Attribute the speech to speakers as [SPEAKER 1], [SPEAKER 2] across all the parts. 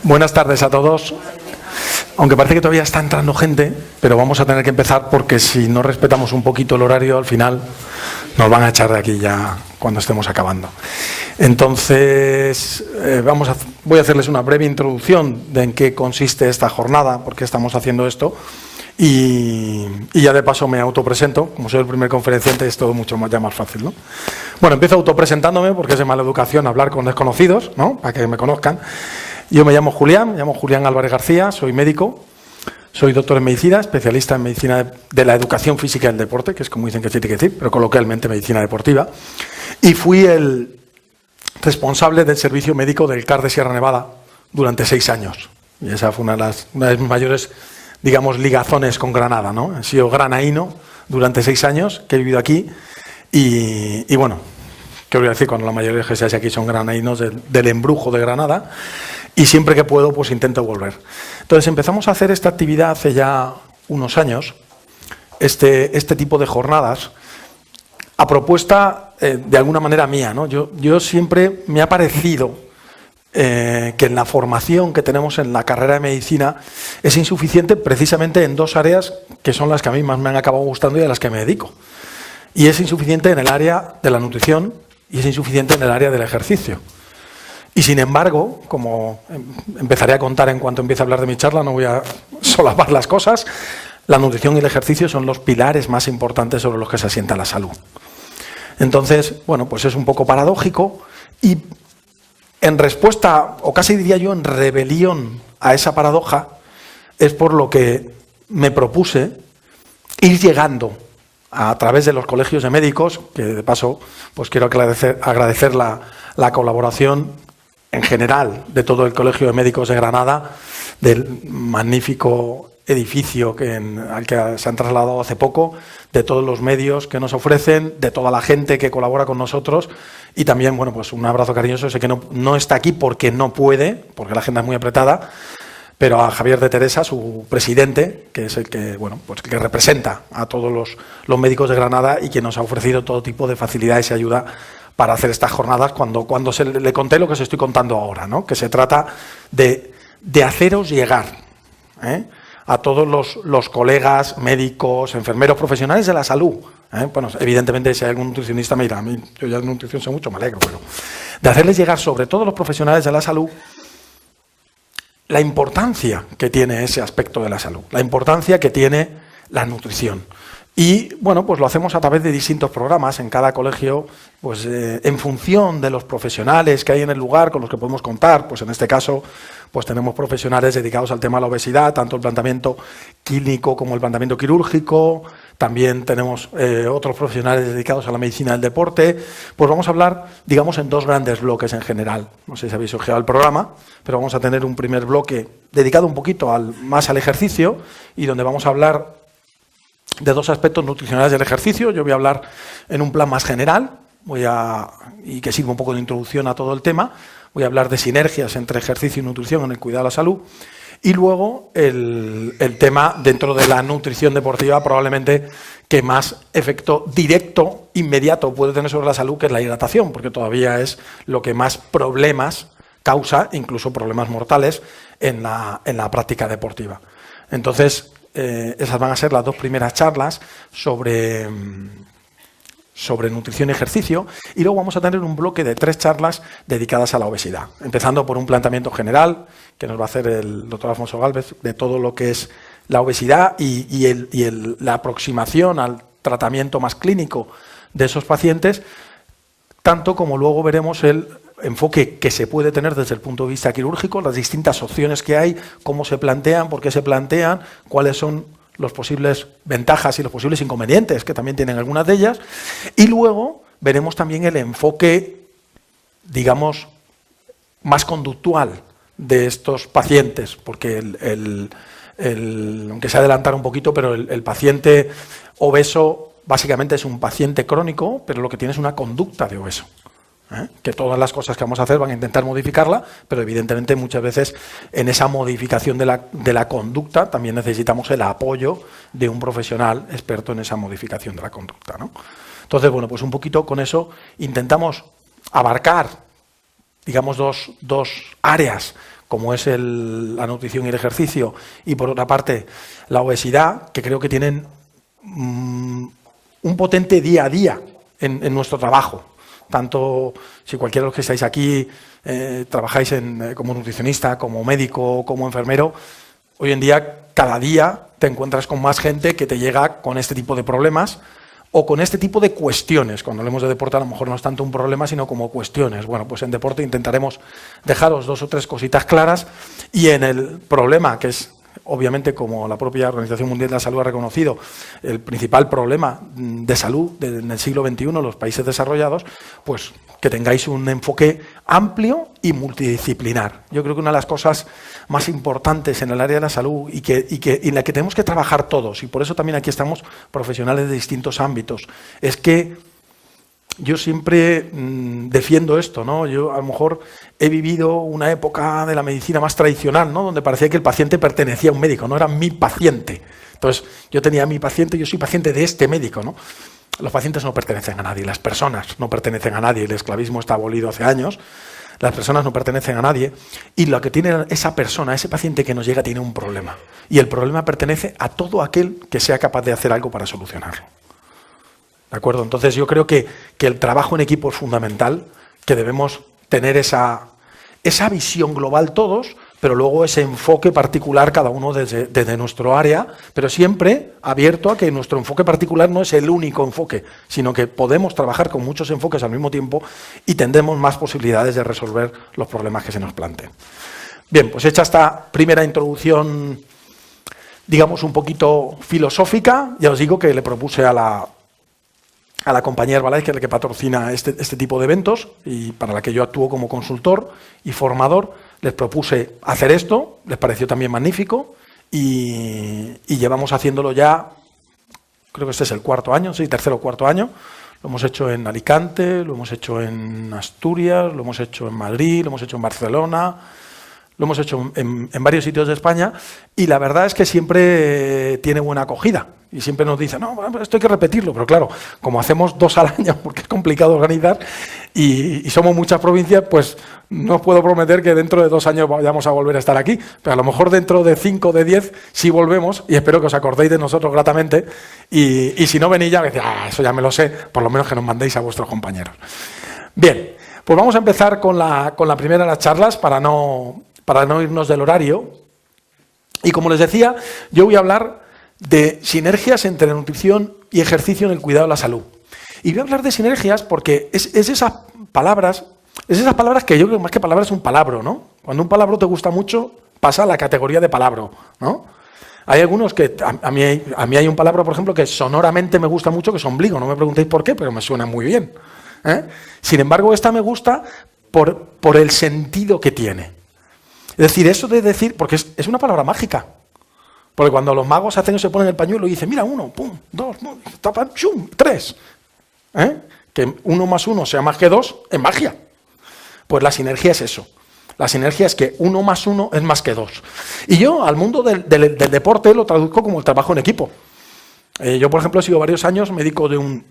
[SPEAKER 1] Buenas tardes a todos. Aunque parece que todavía está entrando gente, pero vamos a tener que empezar porque si no respetamos un poquito el horario, al final nos van a echar de aquí ya cuando estemos acabando. Entonces, voy a hacerles una breve introducción de en qué consiste esta jornada, por qué estamos haciendo esto. Y ya de paso me autopresento. Como soy el primer conferenciante es todo mucho más fácil, ¿no? Bueno, empiezo autopresentándome porque es de mala educación hablar con desconocidos, ¿no? Para que me conozcan. Yo me llamo Julián Álvarez García, soy médico, soy doctor en medicina, especialista en medicina de la educación física y el deporte, que es como dicen que tiene que decir, pero coloquialmente medicina deportiva. Y fui el responsable del servicio médico del CAR de Sierra Nevada durante 6 años. Y esa fue una de mis mayores, digamos, ligazones con Granada, ¿no? He sido granaíno durante 6 años que he vivido aquí y bueno, ¿qué voy a decir cuando la mayoría de los que aquí son granaínos del embrujo de Granada? Y siempre que puedo, pues intento volver. Entonces empezamos a hacer esta actividad hace ya unos años, este tipo de jornadas, a propuesta de alguna manera mía, ¿no? Yo siempre me ha parecido que en la formación que tenemos en la carrera de medicina es insuficiente precisamente en 2 áreas que son las que a mí más me han acabado gustando y a las que me dedico. Y es insuficiente en el área de la nutrición y es insuficiente en el área del ejercicio. Y sin embargo, como empezaré a contar en cuanto empiece a hablar de mi charla, no voy a solapar las cosas, la nutrición y el ejercicio son los pilares más importantes sobre los que se asienta la salud. Entonces, bueno, pues es un poco paradójico y en respuesta, o casi diría yo en rebelión a esa paradoja, es por lo que me propuse ir llegando a través de los colegios de médicos, que de paso pues quiero agradecer la colaboración en general de todo el Colegio de Médicos de Granada, del magnífico edificio al que se han trasladado hace poco, de todos los medios que nos ofrecen, de toda la gente que colabora con nosotros y también, bueno, pues un abrazo cariñoso. Sé que no está aquí porque no puede, porque la agenda es muy apretada, pero a Javier de Teresa, su presidente, que es el que, bueno, pues que representa a todos los médicos de Granada y que nos ha ofrecido todo tipo de facilidades y ayuda para hacer estas jornadas cuando le conté lo que os estoy contando ahora, ¿no? Que se trata de haceros llegar a todos los colegas, médicos, enfermeros, profesionales de la salud. Bueno, evidentemente si hay algún nutricionista me dirá, a mí, yo ya de nutrición sé mucho, me alegro, pero de hacerles llegar sobre todo los profesionales de la salud la importancia que tiene ese aspecto de la salud, la importancia que tiene la nutrición. Y bueno, pues lo hacemos a través de distintos programas en cada colegio, pues en función de los profesionales que hay en el lugar con los que podemos contar. Pues en este caso, pues tenemos profesionales dedicados al tema de la obesidad, tanto el planteamiento clínico como el planteamiento quirúrgico. También tenemos otros profesionales dedicados a la medicina del deporte. Pues vamos a hablar, digamos, en 2 grandes bloques en general. No sé si habéis ojeado el programa, pero vamos a tener un primer bloque dedicado un poquito más al ejercicio y donde vamos a hablar de 2 aspectos nutricionales del ejercicio. Yo voy a hablar en un plan más general, y que sirva un poco de introducción a todo el tema. Voy a hablar de sinergias entre ejercicio y nutrición en el cuidado de la salud. Y luego el tema dentro de la nutrición deportiva probablemente que más efecto directo, inmediato puede tener sobre la salud, que es la hidratación, porque todavía es lo que más problemas causa, incluso problemas mortales, en la práctica deportiva. Entonces, esas van a ser las 2 primeras charlas sobre nutrición y ejercicio, y luego vamos a tener un bloque de 3 charlas dedicadas a la obesidad, empezando por un planteamiento general que nos va a hacer el doctor Alfonso Gálvez de todo lo que es la obesidad y la aproximación al tratamiento más clínico de esos pacientes, tanto como luego veremos el enfoque que se puede tener desde el punto de vista quirúrgico, las distintas opciones que hay, cómo se plantean, por qué se plantean, cuáles son las posibles ventajas y los posibles inconvenientes, que también tienen algunas de ellas, y luego veremos también el enfoque, digamos, más conductual de estos pacientes, porque aunque se adelantara un poquito, pero el paciente obeso básicamente es un paciente crónico, pero lo que tiene es una conducta de obeso. Que todas las cosas que vamos a hacer van a intentar modificarla, pero evidentemente muchas veces en esa modificación de la conducta también necesitamos el apoyo de un profesional experto en esa modificación de la conducta, ¿no? Entonces, bueno, pues un poquito con eso intentamos abarcar, digamos, dos áreas como es la nutrición y el ejercicio, y por otra parte la obesidad, que creo que tienen un potente día a día en nuestro trabajo. Tanto si cualquiera de los que estáis aquí trabajáis como nutricionista, como médico, como enfermero, hoy en día, cada día te encuentras con más gente que te llega con este tipo de problemas o con este tipo de cuestiones. Cuando hablemos de deporte a lo mejor no es tanto un problema, sino como cuestiones. Bueno, pues en deporte intentaremos dejaros 2 o 3 cositas claras, y en el problema, que es obviamente, como la propia Organización Mundial de la Salud ha reconocido, el principal problema de salud en el siglo XXI en los países desarrollados, pues que tengáis un enfoque amplio y multidisciplinar. Yo creo que una de las cosas más importantes en el área de la salud y en la que tenemos que trabajar todos, y por eso también aquí estamos profesionales de distintos ámbitos, es que yo siempre defiendo esto, ¿no? Yo a lo mejor he vivido una época de la medicina más tradicional, ¿no? Donde parecía que el paciente pertenecía a un médico, no era mi paciente. Entonces, yo tenía a mi paciente, yo soy paciente de este médico, ¿no? Los pacientes no pertenecen a nadie, las personas no pertenecen a nadie, el esclavismo está abolido hace años, las personas no pertenecen a nadie, y lo que tiene esa persona, ese paciente que nos llega, tiene un problema. Y el problema pertenece a todo aquel que sea capaz de hacer algo para solucionarlo. ¿De acuerdo? Entonces yo creo que el trabajo en equipo es fundamental, que debemos tener esa visión global todos, pero luego ese enfoque particular cada uno desde nuestro área, pero siempre abierto a que nuestro enfoque particular no es el único enfoque, sino que podemos trabajar con muchos enfoques al mismo tiempo y tendremos más posibilidades de resolver los problemas que se nos planteen. Bien, pues hecha esta primera introducción, digamos un poquito filosófica, ya os digo que le propuse a la compañía Herbalife, que es la que patrocina este tipo de eventos y para la que yo actúo como consultor y formador, les propuse hacer esto, les pareció también magnífico y llevamos haciéndolo ya, creo que este es el 4º año, sí, 3º o 4º año. Lo hemos hecho en Alicante, lo hemos hecho en Asturias, lo hemos hecho en Madrid, lo hemos hecho en Barcelona, lo hemos hecho en varios sitios de España, y la verdad es que siempre tiene buena acogida. Y siempre nos dicen, no, esto hay que repetirlo, pero claro, como hacemos 2 al año, porque es complicado organizar, y somos muchas provincias, pues no os puedo prometer que dentro de 2 años vayamos a volver a estar aquí, pero a lo mejor dentro de 5, de 10, sí volvemos, y espero que os acordéis de nosotros gratamente, y si no venís ya, eso ya me lo sé, por lo menos que nos mandéis a vuestros compañeros. Bien, pues vamos a empezar con la primera de las charlas, para no irnos del horario, y como les decía, yo voy a hablar de sinergias entre nutrición y ejercicio en el cuidado de la salud. Y voy a hablar de sinergias porque es esas palabras que yo creo que más que palabras es un palabro, ¿no? Cuando un palabro te gusta mucho, pasa a la categoría de palabro, ¿no? Hay algunos que, a mí hay un palabra, por ejemplo, que sonoramente me gusta mucho, que es ombligo. No me preguntéis por qué, pero me suena muy bien, ¿eh? Sin embargo, esta me gusta por el sentido que tiene. Es decir, eso de decir, porque es una palabra mágica. Porque cuando los magos hacen eso, se ponen el pañuelo y dicen, mira, 1, pum, 2, tapan, chum, 3. Que 1 más 1 sea más que 2, es magia. Pues la sinergia es eso. La sinergia es que 1 más 1 es más que 2. Y yo al mundo del deporte lo traduzco como el trabajo en equipo. Yo, por ejemplo, he sido varios años médico de un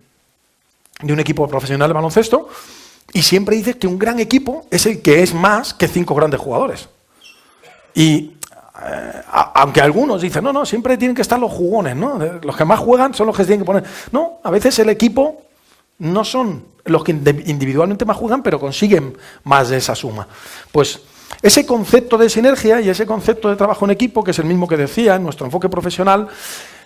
[SPEAKER 1] equipo profesional de baloncesto, y siempre dice que un gran equipo es el que es más que 5 grandes jugadores. Y aunque algunos dicen, no, siempre tienen que estar los jugones, ¿no? Los que más juegan son los que se tienen que poner. No, a veces el equipo no son los que individualmente más juegan, pero consiguen más de esa suma. Pues ese concepto de sinergia y ese concepto de trabajo en equipo, que es el mismo que decía en nuestro enfoque profesional,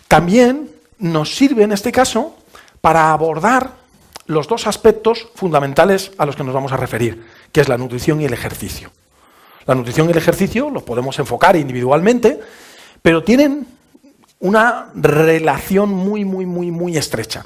[SPEAKER 1] también nos sirve en este caso para abordar los 2 aspectos fundamentales a los que nos vamos a referir, que es la nutrición y el ejercicio. La nutrición y el ejercicio los podemos enfocar individualmente, pero tienen una relación muy estrecha.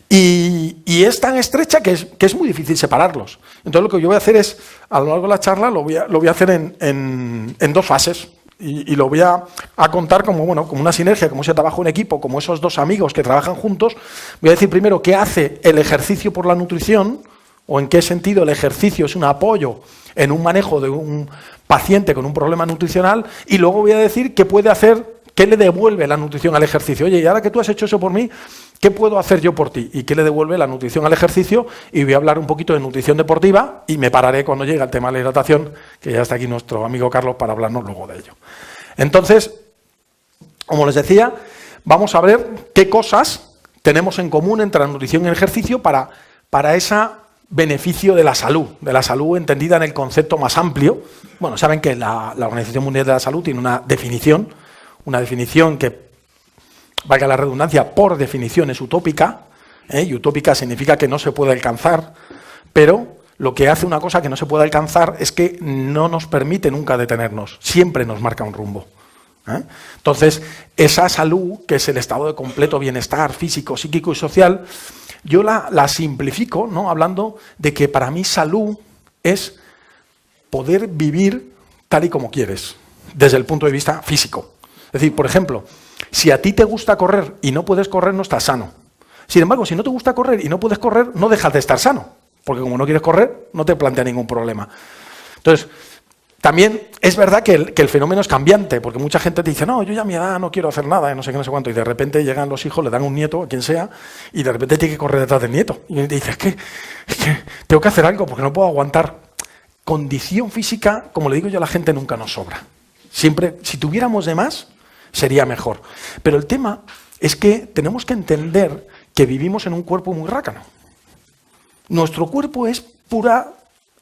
[SPEAKER 1] Y es tan estrecha que es muy difícil separarlos. Entonces lo que yo voy a hacer es, a lo largo de la charla, lo voy a hacer en 2 fases. Y lo voy a contar como una sinergia, como ese trabajo en equipo, como esos 2 amigos que trabajan juntos. Voy a decir primero qué hace el ejercicio por la nutrición, o en qué sentido el ejercicio es un apoyo en un manejo de un paciente con un problema nutricional, y luego voy a decir qué puede hacer ¿qué le devuelve la nutrición al ejercicio? Oye, y ahora que tú has hecho eso por mí, ¿qué puedo hacer yo por ti? ¿Y qué le devuelve la nutrición al ejercicio? Y voy a hablar un poquito de nutrición deportiva y me pararé cuando llegue al tema de la hidratación, que ya está aquí nuestro amigo Carlos para hablarnos luego de ello. Entonces, como les decía, vamos a ver qué cosas tenemos en común entre la nutrición y el ejercicio para ese beneficio de la salud entendida en el concepto más amplio. Bueno, saben que la Organización Mundial de la Salud tiene una definición que, valga la redundancia, por definición es utópica, y utópica significa que no se puede alcanzar, pero lo que hace una cosa que no se puede alcanzar es que no nos permite nunca detenernos, siempre nos marca un rumbo. Entonces, esa salud, que es el estado de completo bienestar físico, psíquico y social, yo la simplifico, ¿no?, hablando de que para mí salud es poder vivir tal y como quieres, desde el punto de vista físico. Es decir, por ejemplo, si a ti te gusta correr y no puedes correr, no estás sano. Sin embargo, si no te gusta correr y no puedes correr, no dejas de estar sano, porque como no quieres correr, no te plantea ningún problema. Entonces, también es verdad que el fenómeno es cambiante, porque mucha gente te dice, no, yo ya a mi edad no quiero hacer nada, y no sé qué, no sé cuánto, y de repente llegan los hijos, le dan un nieto, a quien sea, y de repente tiene que correr detrás del nieto. Y te dice, es que tengo que hacer algo, porque no puedo aguantar. Condición física, como le digo yo a la gente, nunca nos sobra. Siempre, si tuviéramos de más, sería mejor. Pero el tema es que tenemos que entender que vivimos en un cuerpo muy rácano. Nuestro cuerpo es pura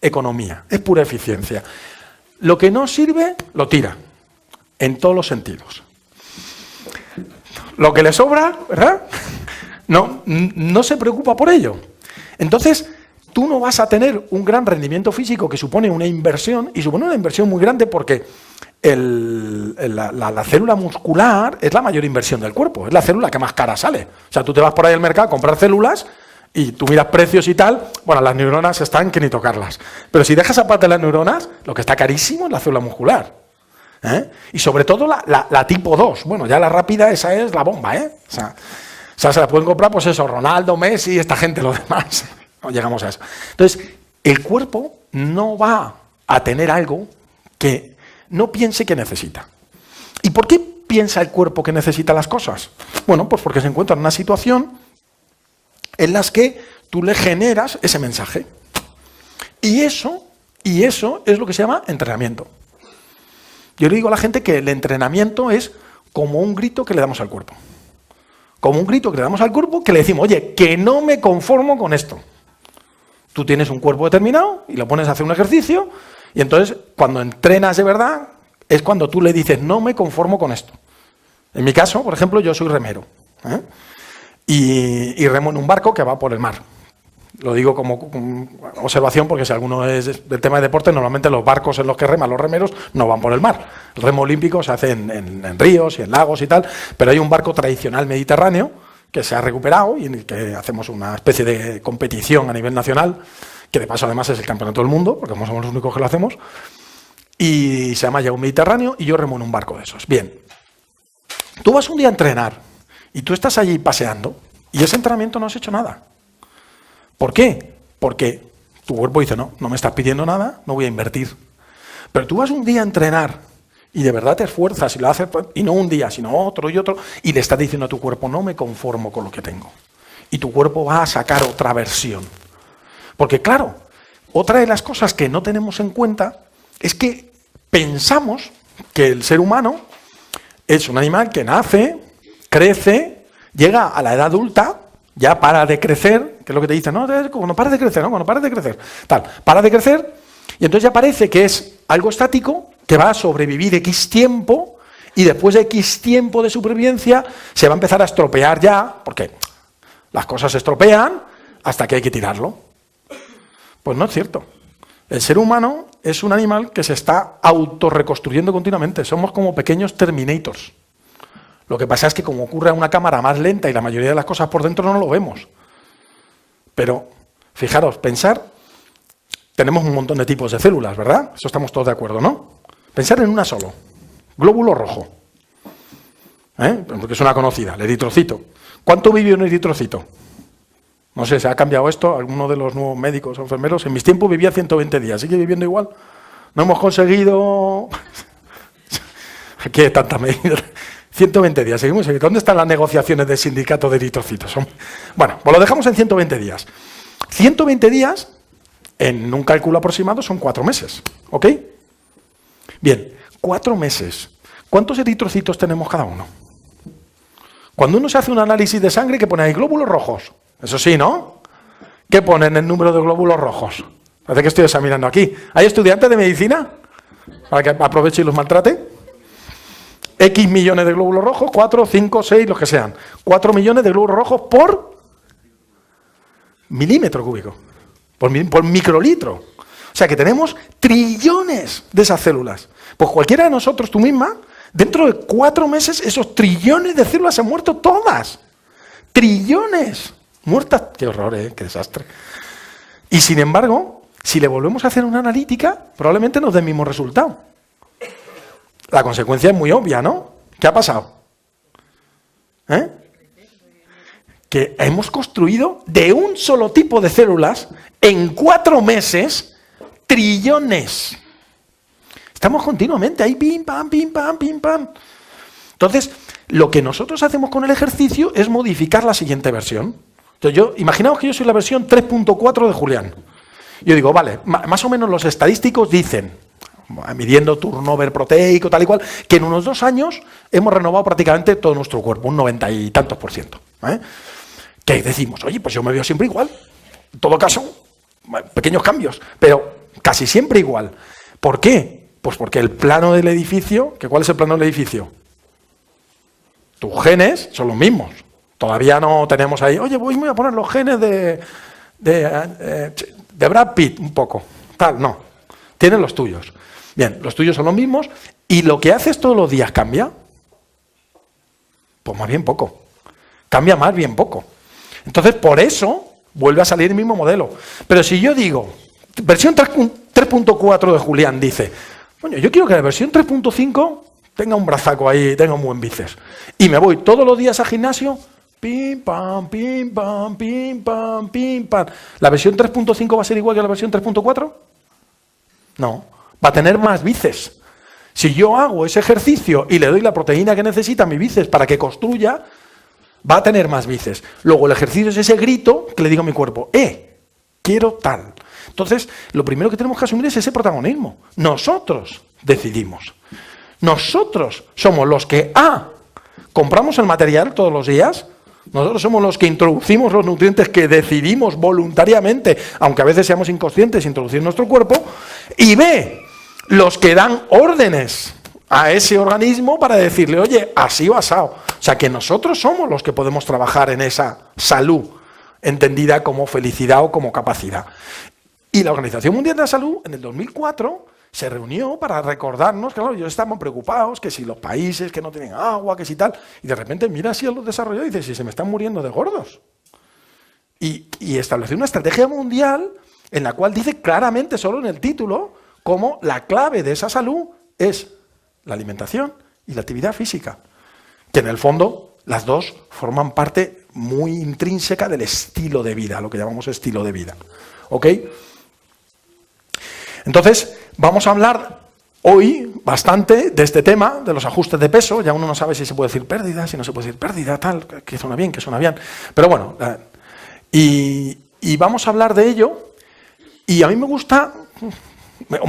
[SPEAKER 1] economía, es pura eficiencia. Lo que no sirve, lo tira, en todos los sentidos. Lo que le sobra, ¿verdad?, no se preocupa por ello. Entonces, tú no vas a tener un gran rendimiento físico que supone una inversión, y supone una inversión muy grande porque la célula muscular es la mayor inversión del cuerpo, es la célula que más cara sale. O sea, tú te vas por ahí al mercado a comprar células y tú miras precios y tal, bueno, las neuronas están que ni tocarlas. Pero si dejas aparte las neuronas, lo que está carísimo es la célula muscular. Y sobre todo la tipo 2. Bueno, ya la rápida, esa es la bomba, O sea, se la pueden comprar, pues eso, Ronaldo, Messi, esta gente, los demás. No llegamos a eso. Entonces, el cuerpo no va a tener algo que no piense que necesita. ¿Y por qué piensa el cuerpo que necesita las cosas? Bueno, pues porque se encuentra en una situación en las que tú le generas ese mensaje. Y eso es lo que se llama entrenamiento. Yo le digo a la gente que el entrenamiento es como un grito que le damos al cuerpo. Como un grito que le damos al cuerpo que le decimos, oye, que no me conformo con esto. Tú tienes un cuerpo determinado y lo pones a hacer un ejercicio y entonces cuando entrenas de verdad es cuando tú le dices, no me conformo con esto. En mi caso, por ejemplo, yo soy remero. Y remo en un barco que va por el mar. Lo digo como observación porque si alguno es del tema de deporte, normalmente los barcos en los que reman los remeros no van por el mar. El remo olímpico se hace en ríos y en lagos y tal, pero hay un barco tradicional mediterráneo que se ha recuperado y en el que hacemos una especie de competición a nivel nacional, que de paso además es el campeonato del mundo, porque como somos los únicos que lo hacemos, y se llama ya un Mediterráneo y yo remo en un barco de esos. Bien, tú vas un día a entrenar y tú estás allí paseando y ese entrenamiento no has hecho nada. ¿Por qué? Porque tu cuerpo dice, no me estás pidiendo nada, no voy a invertir. Pero tú vas un día a entrenar y de verdad te esfuerzas y lo haces, y no un día, sino otro y otro, y le estás diciendo a tu cuerpo, no me conformo con lo que tengo. Y tu cuerpo va a sacar otra versión. Porque claro, otra de las cosas que no tenemos en cuenta es que pensamos que el ser humano es un animal que nace, crece, llega a la edad adulta, ya para de crecer, que es lo que te dicen, no, cuando pares de crecer, cuando pares de crecer, tal, para de crecer, y entonces ya parece que es algo estático, que va a sobrevivir X tiempo, y después de X tiempo de supervivencia, se va a empezar a estropear ya, porque las cosas se estropean hasta que hay que tirarlo. Pues no es cierto. El ser humano es un animal que se está autorreconstruyendo continuamente, somos como pequeños Terminators. Lo que pasa es que como ocurre a una cámara más lenta y la mayoría de las cosas por dentro no lo vemos. Pero, fijaros, pensar, tenemos un montón de tipos de células, ¿verdad? Eso estamos todos de acuerdo, ¿no? Pensar en una solo, glóbulo rojo, porque es una conocida, el eritrocito. ¿Cuánto vive un eritrocito? No sé, ¿se ha cambiado esto? ¿Alguno de los nuevos médicos o enfermeros? En mis tiempos vivía 120 días, ¿sigue viviendo igual? No hemos conseguido... ¿Qué tanta medida? 120 días, seguimos. ¿Dónde están las negociaciones del sindicato de eritrocitos? Bueno, pues lo dejamos en 120 días. 120 días, en un cálculo aproximado, son 4 meses. ¿Ok? Bien, 4 meses. ¿Cuántos eritrocitos tenemos cada uno? Cuando uno se hace un análisis de sangre, ¿qué pone ahí? Glóbulos rojos. Eso sí, ¿no? ¿Qué pone en el número de glóbulos rojos? Parece que estoy examinando aquí. ¿Hay estudiantes de medicina? Para que aproveche y los maltrate. X millones de glóbulos rojos, 4, 5, 6, los que sean. 4 millones de glóbulos rojos por milímetro cúbico, por microlitro. O sea que tenemos trillones de esas células. Pues cualquiera de nosotros, tú misma, dentro de 4 meses, esos trillones de células se han muerto todas. Trillones. Muertas. Qué horror, qué desastre. Y sin embargo, si le volvemos a hacer una analítica, probablemente nos dé el mismo resultado. La consecuencia es muy obvia, ¿no? ¿Qué ha pasado? Que hemos construido de un solo tipo de células, en 4 meses, trillones. Estamos continuamente ahí, pim, pam, pim, pam, pim, pam. Entonces, lo que nosotros hacemos con el ejercicio es modificar la siguiente versión. Entonces, imaginaos que yo soy la versión 3.4 de Julián. Yo digo, vale, más o menos los estadísticos dicen, midiendo turnover proteico, tal y cual, que en unos 2 años hemos renovado prácticamente todo nuestro cuerpo, un 90 y tantos %. Que decimos, oye, pues yo me veo siempre igual. En todo caso, pequeños cambios, pero casi siempre igual. ¿Por qué? Pues porque el plano del edificio, ¿cuál es el plano del edificio? Tus genes son los mismos. Todavía no tenemos ahí, oye, voy a poner los genes de Brad Pitt un poco. Tal, no. Tienen los tuyos. Bien, los tuyos son los mismos y lo que haces todos los días cambia. Pues más bien poco. Cambia más bien poco. Entonces, por eso vuelve a salir el mismo modelo. Pero si yo digo, versión 3.4 de Julián dice, bueno, yo quiero que la versión 3.5 tenga un brazaco ahí, tenga un buen bíceps. Y me voy todos los días al gimnasio, pim, pam, pim, pam, pim, pam, pim, pam. ¿La versión 3.5 va a ser igual que la versión 3.4? No, va a tener más bíceps. Si yo hago ese ejercicio y le doy la proteína que necesita mi bíceps para que construya, va a tener más bíceps. Luego el ejercicio es ese grito que le digo a mi cuerpo, quiero tal. Entonces, lo primero que tenemos que asumir es ese protagonismo. Nosotros decidimos. Nosotros somos los que, compramos el material todos los días. Nosotros somos los que introducimos los nutrientes que decidimos voluntariamente, aunque a veces seamos inconscientes, introducir en nuestro cuerpo. Y B, los que dan órdenes a ese organismo para decirle, oye, así o asado. O sea, que nosotros somos los que podemos trabajar en esa salud, entendida como felicidad o como capacidad. Y la Organización Mundial de la Salud, en el 2004, se reunió para recordarnos que, claro, ellos estaban preocupados, que si los países que no tienen agua, que si tal, y de repente mira así a los desarrollados y dice, si se me están muriendo de gordos. Y estableció una estrategia mundial en la cual dice claramente, solo en el título, cómo la clave de esa salud es la alimentación y la actividad física. Que en el fondo, las dos forman parte muy intrínseca del estilo de vida, lo que llamamos estilo de vida. ¿Ok? Entonces, vamos a hablar hoy bastante de este tema, de los ajustes de peso. Ya uno no sabe si se puede decir pérdida, si no se puede decir pérdida, tal, que suena bien, que suena bien. Pero bueno, y vamos a hablar de ello. Y a mí me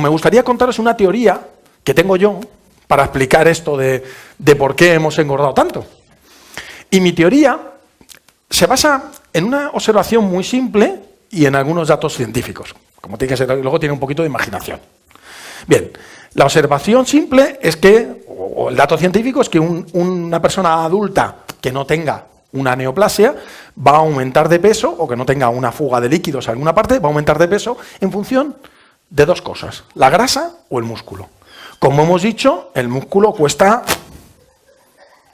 [SPEAKER 1] gustaría contaros una teoría que tengo yo para explicar esto de por qué hemos engordado tanto. Y mi teoría se basa en una observación muy simple y en algunos datos científicos. Como tiene que ser, luego tiene un poquito de imaginación. Bien, la observación simple es que, o el dato científico es que una persona adulta que no tenga una neoplasia va a aumentar de peso, o que no tenga una fuga de líquidos en alguna parte, va a aumentar de peso en función de 2 cosas, la grasa o el músculo. Como hemos dicho, el músculo cuesta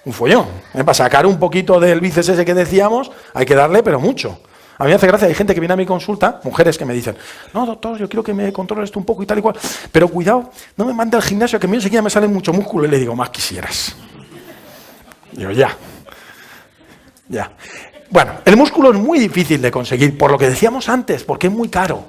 [SPEAKER 1] un follón. Para sacar un poquito del bíceps ese que decíamos, hay que darle, pero mucho. A mí me hace gracia, hay gente que viene a mi consulta, mujeres que me dicen, no, doctor, yo quiero que me controle esto un poco y tal y cual, pero cuidado, no me mande al gimnasio, que a mí enseguida me sale mucho músculo. Y le digo, más quisieras. Digo, ya. Bueno, el músculo es muy difícil de conseguir, por lo que decíamos antes, porque es muy caro.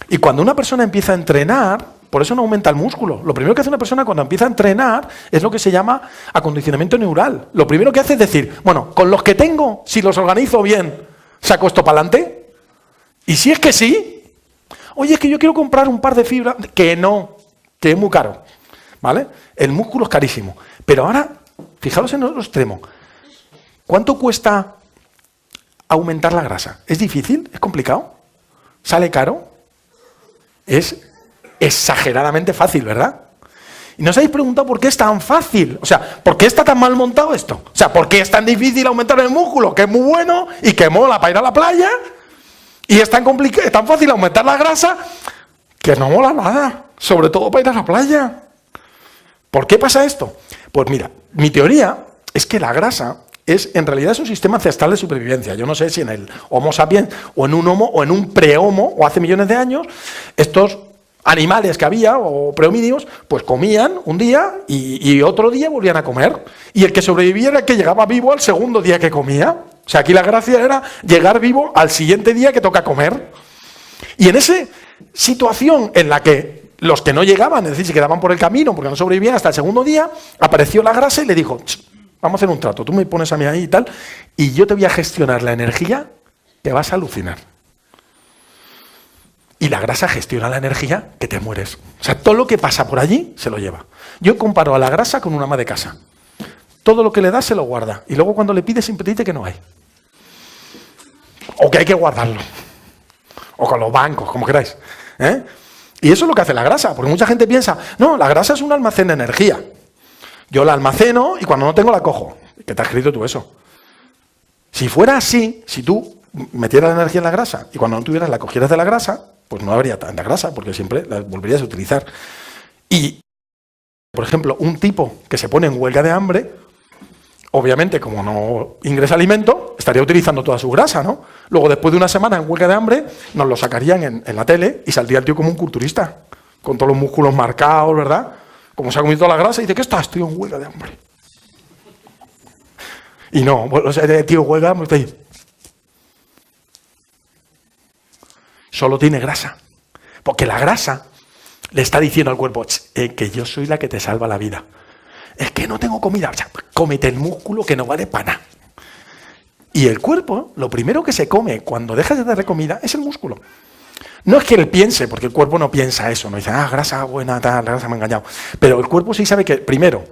[SPEAKER 1] Y cuando una persona empieza a entrenar, Por eso no aumenta el músculo. Lo primero que hace una persona cuando empieza a entrenar es lo que se llama acondicionamiento neural. Lo primero que hace es decir, bueno, con los que tengo, si los organizo bien, ¿saco esto para adelante? Y si es que sí, oye, es que yo quiero comprar un par de fibras, que no, que es muy caro, ¿vale? El músculo es carísimo. Pero ahora, fijaros en el otro extremo. ¿Cuánto cuesta aumentar la grasa? ¿Es difícil? ¿Es complicado? ¿Sale caro? Es exageradamente fácil, ¿verdad? Y no os habéis preguntado por qué es tan fácil. O sea, ¿por qué está tan mal montado esto? O sea, ¿por qué es tan difícil aumentar el músculo? Que es muy bueno y que mola para ir a la playa. Y es tan fácil aumentar la grasa que no mola nada. Sobre todo para ir a la playa. ¿Por qué pasa esto? Pues mira, mi teoría es que la grasa en realidad es un sistema ancestral de supervivencia. Yo no sé si en el Homo sapiens o en un Homo o en un pre-Homo o hace millones de años, estos animales que había o prehomínidos, pues comían un día y otro día volvían a comer. Y el que sobrevivía era el que llegaba vivo al segundo día que comía. O sea, aquí la gracia era llegar vivo al siguiente día que toca comer. Y en esa situación en la que los que no llegaban, es decir, se quedaban por el camino porque no sobrevivían hasta el segundo día, apareció la grasa y le dijo, vamos a hacer un trato, tú me pones a mí ahí y tal, y yo te voy a gestionar la energía que vas a alucinar. Y la grasa gestiona la energía que te mueres. O sea, todo lo que pasa por allí se lo lleva. Yo comparo a la grasa con una ama de casa. Todo lo que le das se lo guarda. Y luego cuando le pides siempre te dice que no hay. O que hay que guardarlo. O con los bancos, como queráis. Y eso es lo que hace la grasa. Porque mucha gente piensa, no, la grasa es un almacén de energía. Yo la almaceno y cuando no tengo la cojo. ¿Qué te has escrito tú eso? Si fuera así, si tú metieras la energía en la grasa y cuando no tuvieras la cogieras de la grasa, pues no habría tanta grasa porque siempre la volverías a utilizar. Y, por ejemplo, un tipo que se pone en huelga de hambre, obviamente como no ingresa alimento, estaría utilizando toda su grasa, ¿no? Luego, después de una semana en huelga de hambre, nos lo sacarían en la tele y saldría el tío como un culturista, con todos los músculos marcados, ¿verdad? Como se ha comido toda la grasa y dice, ¿qué estás, tío, en huelga de hambre? Y no, o sea, el tío huelga, me dice, solo tiene grasa. Porque la grasa le está diciendo al cuerpo que yo soy la que te salva la vida. Es que no tengo comida. O sea, cómete el músculo que no vale para nada. Y el cuerpo, lo primero que se come cuando dejas de darle comida es el músculo. No es que él piense, porque el cuerpo no piensa eso. No dice, grasa buena, tal, la grasa me ha engañado. Pero el cuerpo sí sabe que, primero,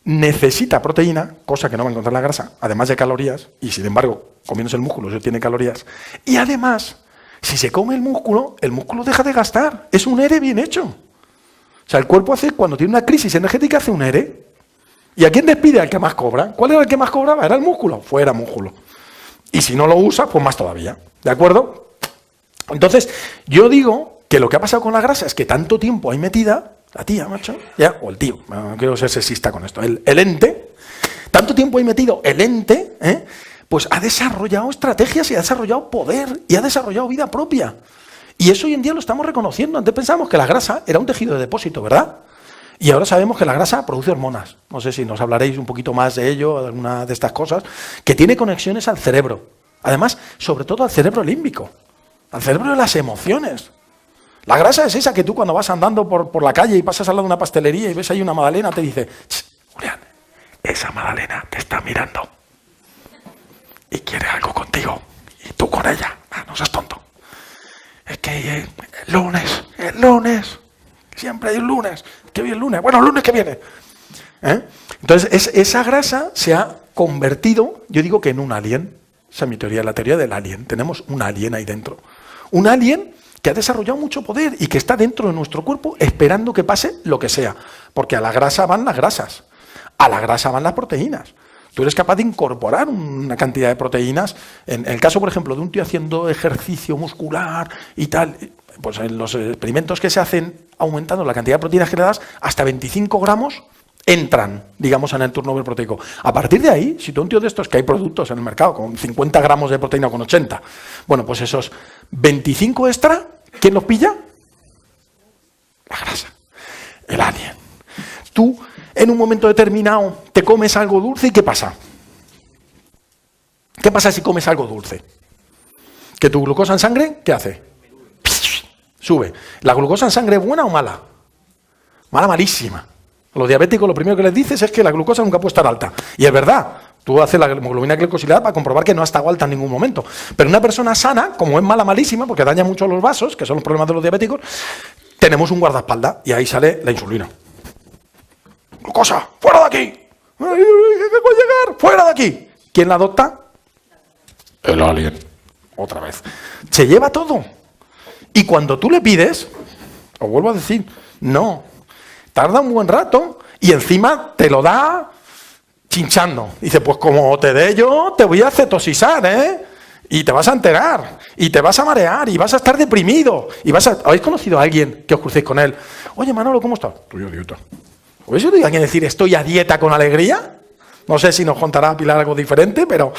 [SPEAKER 1] necesita proteína, cosa que no va a encontrar la grasa, además de calorías. Y sin embargo, comiéndose el músculo, eso tiene calorías. Y además, si se come el músculo deja de gastar. Es un ERE bien hecho. O sea, el cuerpo hace, cuando tiene una crisis energética, hace un ERE. ¿Y a quién despide? Al que más cobra. ¿Cuál era el que más cobraba? Era el músculo. Fuera músculo. Y si no lo usa, pues más todavía. ¿De acuerdo? Entonces, yo digo que lo que ha pasado con la grasa es que tanto tiempo hay metida, la tía, macho, ya, o el tío, no quiero ser sexista con esto, el ente, tanto tiempo hay metido el ente, pues ha desarrollado estrategias y ha desarrollado poder y ha desarrollado vida propia. Y eso hoy en día lo estamos reconociendo. Antes pensábamos que la grasa era un tejido de depósito, ¿verdad? Y ahora sabemos que la grasa produce hormonas. No sé si nos hablaréis un poquito más de ello, de alguna de estas cosas, que tiene conexiones al cerebro. Además, sobre todo al cerebro límbico, al cerebro de las emociones. La grasa es esa que tú cuando vas andando por la calle y pasas al lado de una pastelería y ves ahí una magdalena, te dice, Julián, esa magdalena te está mirando y quiere algo contigo y tú con ella. No seas tonto. Es que el lunes, siempre hay un lunes. ¿Qué hoy es el lunes? Bueno, el lunes que viene. Entonces, esa grasa se ha convertido, yo digo que en un alien. Esa es mi teoría, la teoría del alien. Tenemos un alien ahí dentro. Un alien que ha desarrollado mucho poder y que está dentro de nuestro cuerpo esperando que pase lo que sea. Porque a la grasa van las grasas, a la grasa van las proteínas. Tú eres capaz de incorporar una cantidad de proteínas. En el caso, por ejemplo, de un tío haciendo ejercicio muscular y tal, pues en los experimentos que se hacen aumentando la cantidad de proteínas que le das, hasta 25 gramos entran, digamos, en el turnover proteico. A partir de ahí, si tú un tío de estos, que hay productos en el mercado con 50 gramos de proteína o con 80, bueno, pues esos 25 extra, ¿quién los pilla? La grasa, el alien. Tú, en un momento determinado, te comes algo dulce y ¿qué pasa? ¿Qué pasa si comes algo dulce? ¿Que tu glucosa en sangre, qué hace? sube. ¿La glucosa en sangre es buena o mala? Mala, malísima. A los diabéticos lo primero que les dices es que la glucosa nunca puede estar alta. Y es verdad. Tú haces la hemoglobina glicosilada para comprobar que no ha estado alta en ningún momento. Pero una persona sana, como es mala, malísima, porque daña mucho los vasos, que son los problemas de los diabéticos, tenemos un guardaespaldas y ahí sale la insulina. ¡Glucosa! ¡Fuera de aquí! ¡Ay, que puede llegar! ¡Fuera de aquí! ¿Quién la adopta? El alien. Otra vez. Se lleva todo. Y cuando tú le pides, os vuelvo a decir, no. Tarda un buen rato y encima te lo da chinchando. Dice, pues como te dé yo, te voy a cetosizar, ¿eh? Y te vas a enterar, y te vas a marear, y vas a estar deprimido, y ¿Habéis conocido a alguien que os crucéis con él? Oye, Manolo, ¿cómo estás? Estoy a dieta. ¿Habéis oído a alguien decir, estoy a dieta con alegría? No sé si nos contará Pilar algo diferente, pero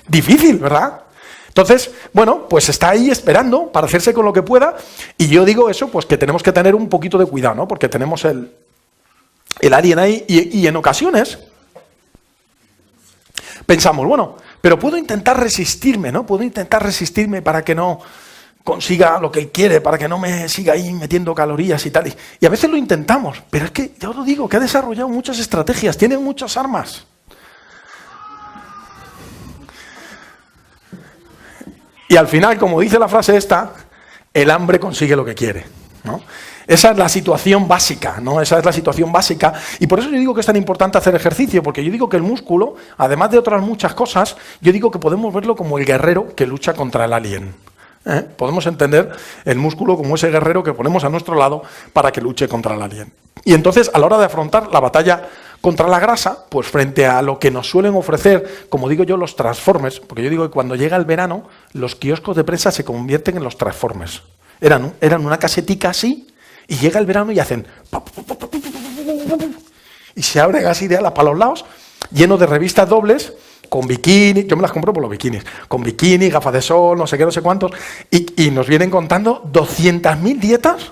[SPEAKER 1] difícil, ¿verdad? Entonces, bueno, pues está ahí esperando para hacerse con lo que pueda, y yo digo eso, pues que tenemos que tener un poquito de cuidado, ¿no? Porque tenemos el alien ahí, y en ocasiones pensamos, bueno, pero puedo intentar resistirme, ¿no? Puedo intentar resistirme para que no consiga lo que él quiere, para que no me siga ahí metiendo calorías y tal. Y a veces lo intentamos, pero es que, ya os lo digo, que ha desarrollado muchas estrategias, tiene muchas armas. Y al final, como dice la frase esta, el hambre consigue lo que quiere, ¿no? Esa es la situación básica, ¿no? Esa es la situación básica. Y por eso yo digo que es tan importante hacer ejercicio, porque yo digo que el músculo, además de otras muchas cosas, yo digo que podemos verlo como el guerrero que lucha contra el alien. Podemos entender el músculo como ese guerrero que ponemos a nuestro lado para que luche contra el alien. Y entonces, a la hora de afrontar la batalla contra la grasa, pues frente a lo que nos suelen ofrecer, como digo yo, los transformers, porque yo digo que cuando llega el verano, los kioscos de prensa se convierten en los transformers. Eran una casetica así, y llega el verano y hacen... Y se abren así de alas para los lados, lleno de revistas dobles, con bikini, yo me las compro por los bikinis, con bikini, gafas de sol, no sé qué, no sé cuántos, y nos vienen contando 200.000 dietas,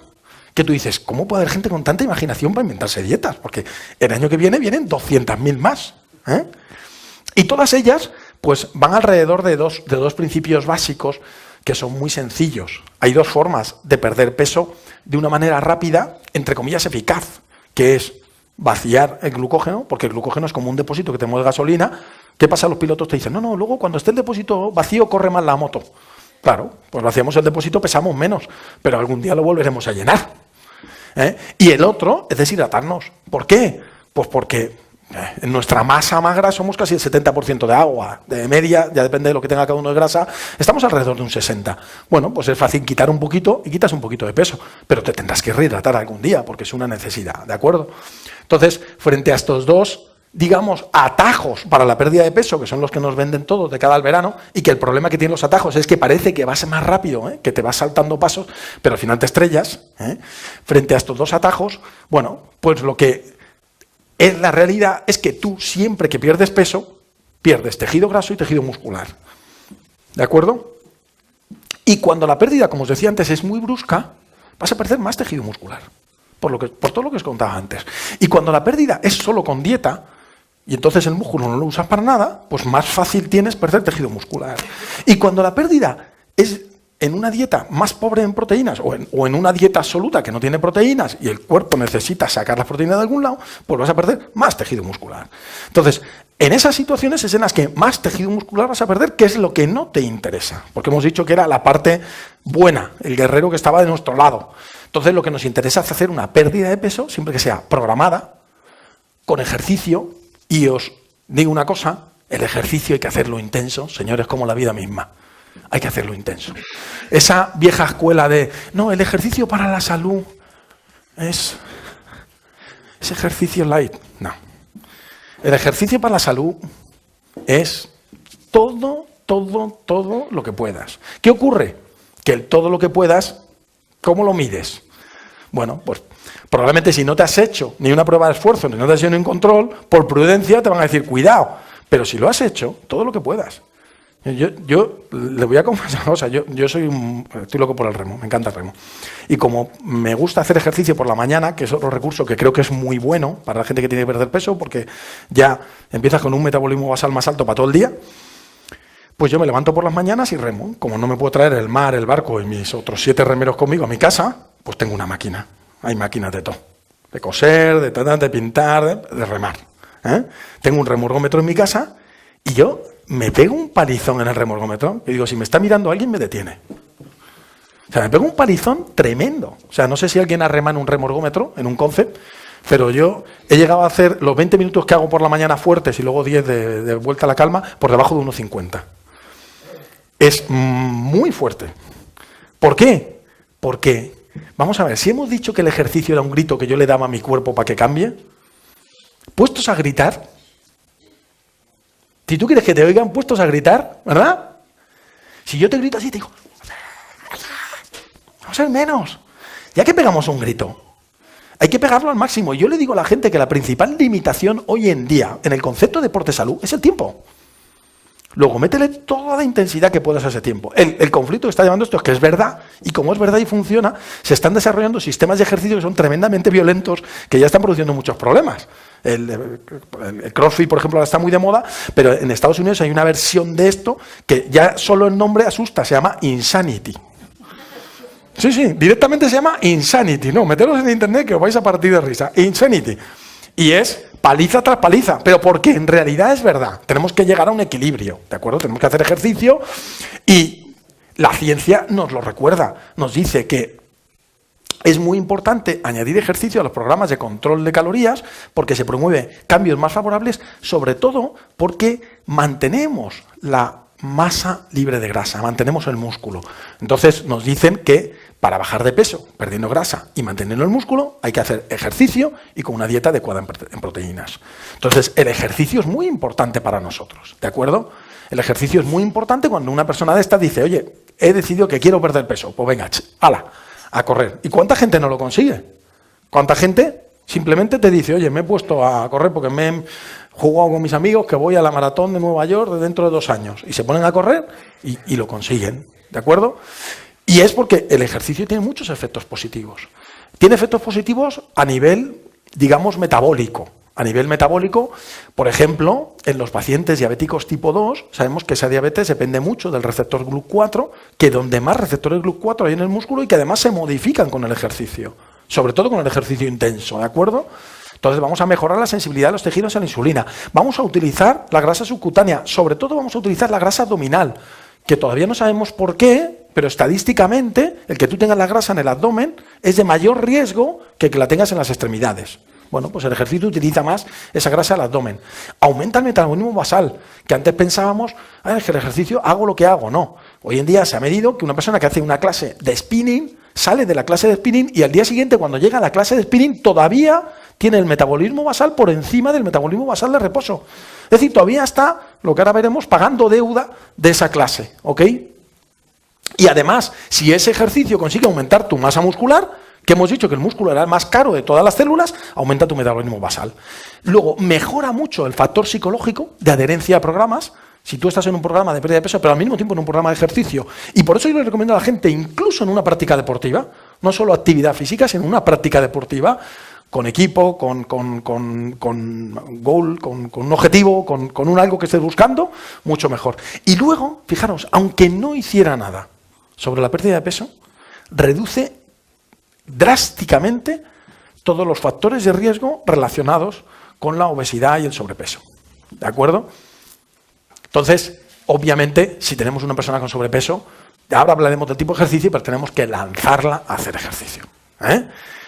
[SPEAKER 1] que tú dices, ¿cómo puede haber gente con tanta imaginación para inventarse dietas? Porque el año que viene vienen 200.000 más. Y todas ellas, pues van alrededor de dos principios básicos que son muy sencillos. Hay dos formas de perder peso de una manera rápida, entre comillas eficaz, que es vaciar el glucógeno, porque el glucógeno es como un depósito que tenemos de gasolina. ¿Qué pasa? Los pilotos te dicen, no, luego cuando esté el depósito vacío corre más la moto. Claro, pues vaciamos el depósito, pesamos menos, pero algún día lo volveremos a llenar. Y el otro es deshidratarnos. ¿Por qué? Pues porque en nuestra masa magra somos casi el 70% de agua, de media, ya depende de lo que tenga cada uno de grasa, estamos alrededor de un 60%. Bueno, pues es fácil quitar un poquito y quitas un poquito de peso, pero te tendrás que rehidratar algún día porque es una necesidad, ¿de acuerdo? Entonces, frente a estos dos, digamos, atajos para la pérdida de peso, que son los que nos venden todos de cara al verano, y que el problema que tienen los atajos es que parece que vas más rápido, que te vas saltando pasos, pero al final te estrellas. Frente a estos dos atajos, bueno, pues lo que es la realidad es que tú siempre que pierdes peso, pierdes tejido graso y tejido muscular. ¿De acuerdo? Y cuando la pérdida, como os decía antes, es muy brusca, vas a perder más tejido muscular, por todo lo que os contaba antes. Y cuando la pérdida es solo con dieta, y entonces el músculo no lo usas para nada, pues más fácil tienes perder tejido muscular. Y cuando la pérdida es en una dieta más pobre en proteínas o en una dieta absoluta que no tiene proteínas y el cuerpo necesita sacar las proteínas de algún lado, pues vas a perder más tejido muscular. Entonces, en esas situaciones es en las que más tejido muscular vas a perder, que es lo que no te interesa, porque hemos dicho que era la parte buena, el guerrero que estaba de nuestro lado. Entonces, lo que nos interesa es hacer una pérdida de peso, siempre que sea programada, con ejercicio, y os digo una cosa, el ejercicio hay que hacerlo intenso, señores, como la vida misma. Hay que hacerlo intenso. Esa vieja escuela de, no, el ejercicio para la salud es ejercicio light. No. El ejercicio para la salud es todo lo que puedas. ¿Qué ocurre? Que el todo lo que puedas, ¿cómo lo mides? Bueno, pues probablemente si no te has hecho ni una prueba de esfuerzo, ni no te has hecho ni un control, por prudencia te van a decir, cuidado. Pero si lo has hecho, todo lo que puedas. Yo le voy a confesar una cosa, yo estoy loco por el remo, me encanta el remo. Y como me gusta hacer ejercicio por la mañana, que es otro recurso que creo que es muy bueno para la gente que tiene que perder peso, porque ya empiezas con un metabolismo basal más alto para todo el día, Pues yo me levanto por las mañanas y remo. Como no me puedo traer el mar, el barco y mis otros 7 remeros conmigo a mi casa, pues tengo una máquina. Hay máquinas de todo. De coser, de pintar, de remar. Tengo un remorgómetro en mi casa y yo me pego un palizón en el remorgómetro. Y digo, si me está mirando alguien, me detiene. O sea, me pego un palizón tremendo. O sea, no sé si alguien ha remado en un remorgómetro, en un concept, pero yo he llegado a hacer los 20 minutos que hago por la mañana fuertes y luego 10 de vuelta a la calma por debajo de 1,50. Es muy fuerte. ¿Por qué? Porque, vamos a ver, si hemos dicho que el ejercicio era un grito que yo le daba a mi cuerpo para que cambie, puestos a gritar, si tú quieres que te oigan puestos a gritar, ¿verdad? Si yo te grito así, te digo, vamos a ser menos. Ya que pegamos un grito, hay que pegarlo al máximo. Yo le digo a la gente que la principal limitación hoy en día en el concepto de deporte-salud es el tiempo. Luego, métele toda la intensidad que puedas a ese tiempo. El conflicto que está llevando esto es que es verdad, y como es verdad y funciona, se están desarrollando sistemas de ejercicio que son tremendamente violentos, que ya están produciendo muchos problemas. El CrossFit, por ejemplo, ahora está muy de moda, pero en Estados Unidos hay una versión de esto que ya solo el nombre asusta, se llama Insanity. Sí, directamente se llama Insanity. No, meteros en internet que os vais a partir de risa. Insanity. Y es paliza tras paliza, pero porque en realidad es verdad. Tenemos que llegar a un equilibrio, ¿de acuerdo? Tenemos que hacer ejercicio y la ciencia nos lo recuerda. Nos dice que es muy importante añadir ejercicio a los programas de control de calorías porque se promueve cambios más favorables, sobre todo porque mantenemos la masa libre de grasa, mantenemos el músculo. Entonces nos dicen que para bajar de peso, perdiendo grasa y manteniendo el músculo, hay que hacer ejercicio y con una dieta adecuada en proteínas. Entonces el ejercicio es muy importante para nosotros, ¿de acuerdo? El ejercicio es muy importante cuando una persona de esta dice, oye, he decidido que quiero perder peso, pues venga, hala, a correr. ¿Y cuánta gente no lo consigue? ¿Cuánta gente simplemente te dice, oye, me he puesto a correr porque me he jugado con mis amigos que voy a la maratón de Nueva York dentro de 2 años? Y se ponen a correr y lo consiguen, ¿de acuerdo? Y es porque el ejercicio tiene muchos efectos positivos. Tiene efectos positivos a nivel, digamos, metabólico. A nivel metabólico, por ejemplo, en los pacientes diabéticos tipo 2, sabemos que esa diabetes depende mucho del receptor GLUT4, que donde más receptores GLUT4 hay en el músculo y que además se modifican con el ejercicio, sobre todo con el ejercicio intenso, ¿de acuerdo? Entonces vamos a mejorar la sensibilidad de los tejidos a la insulina. Vamos a utilizar la grasa subcutánea, sobre todo vamos a utilizar la grasa abdominal, que todavía no sabemos por qué, pero estadísticamente el que tú tengas la grasa en el abdomen es de mayor riesgo que la tengas en las extremidades. Bueno, pues el ejercicio utiliza más esa grasa del abdomen. Aumenta el metabolismo basal, que antes pensábamos, es que el ejercicio hago lo que hago. No, hoy en día se ha medido que una persona que hace una clase de spinning sale de la clase de spinning y al día siguiente cuando llega a la clase de spinning todavía tiene el metabolismo basal por encima del metabolismo basal de reposo. Es decir, todavía está, lo que ahora veremos, pagando deuda de esa clase, ¿ok? Y además, si ese ejercicio consigue aumentar tu masa muscular, que hemos dicho que el músculo era el más caro de todas las células, aumenta tu metabolismo basal. Luego, mejora mucho el factor psicológico de adherencia a programas. Si tú estás en un programa de pérdida de peso, pero al mismo tiempo en un programa de ejercicio, y por eso yo le recomiendo a la gente, incluso en una práctica deportiva, no solo actividad física, sino una práctica deportiva, con equipo, con goal, con un objetivo, con un algo que estés buscando, mucho mejor. Y luego, fijaros, aunque no hiciera nada sobre la pérdida de peso, reduce drásticamente todos los factores de riesgo relacionados con la obesidad y el sobrepeso. ¿De acuerdo? Entonces, obviamente, si tenemos una persona con sobrepeso, ahora hablaremos del tipo de ejercicio, pero tenemos que lanzarla a hacer ejercicio.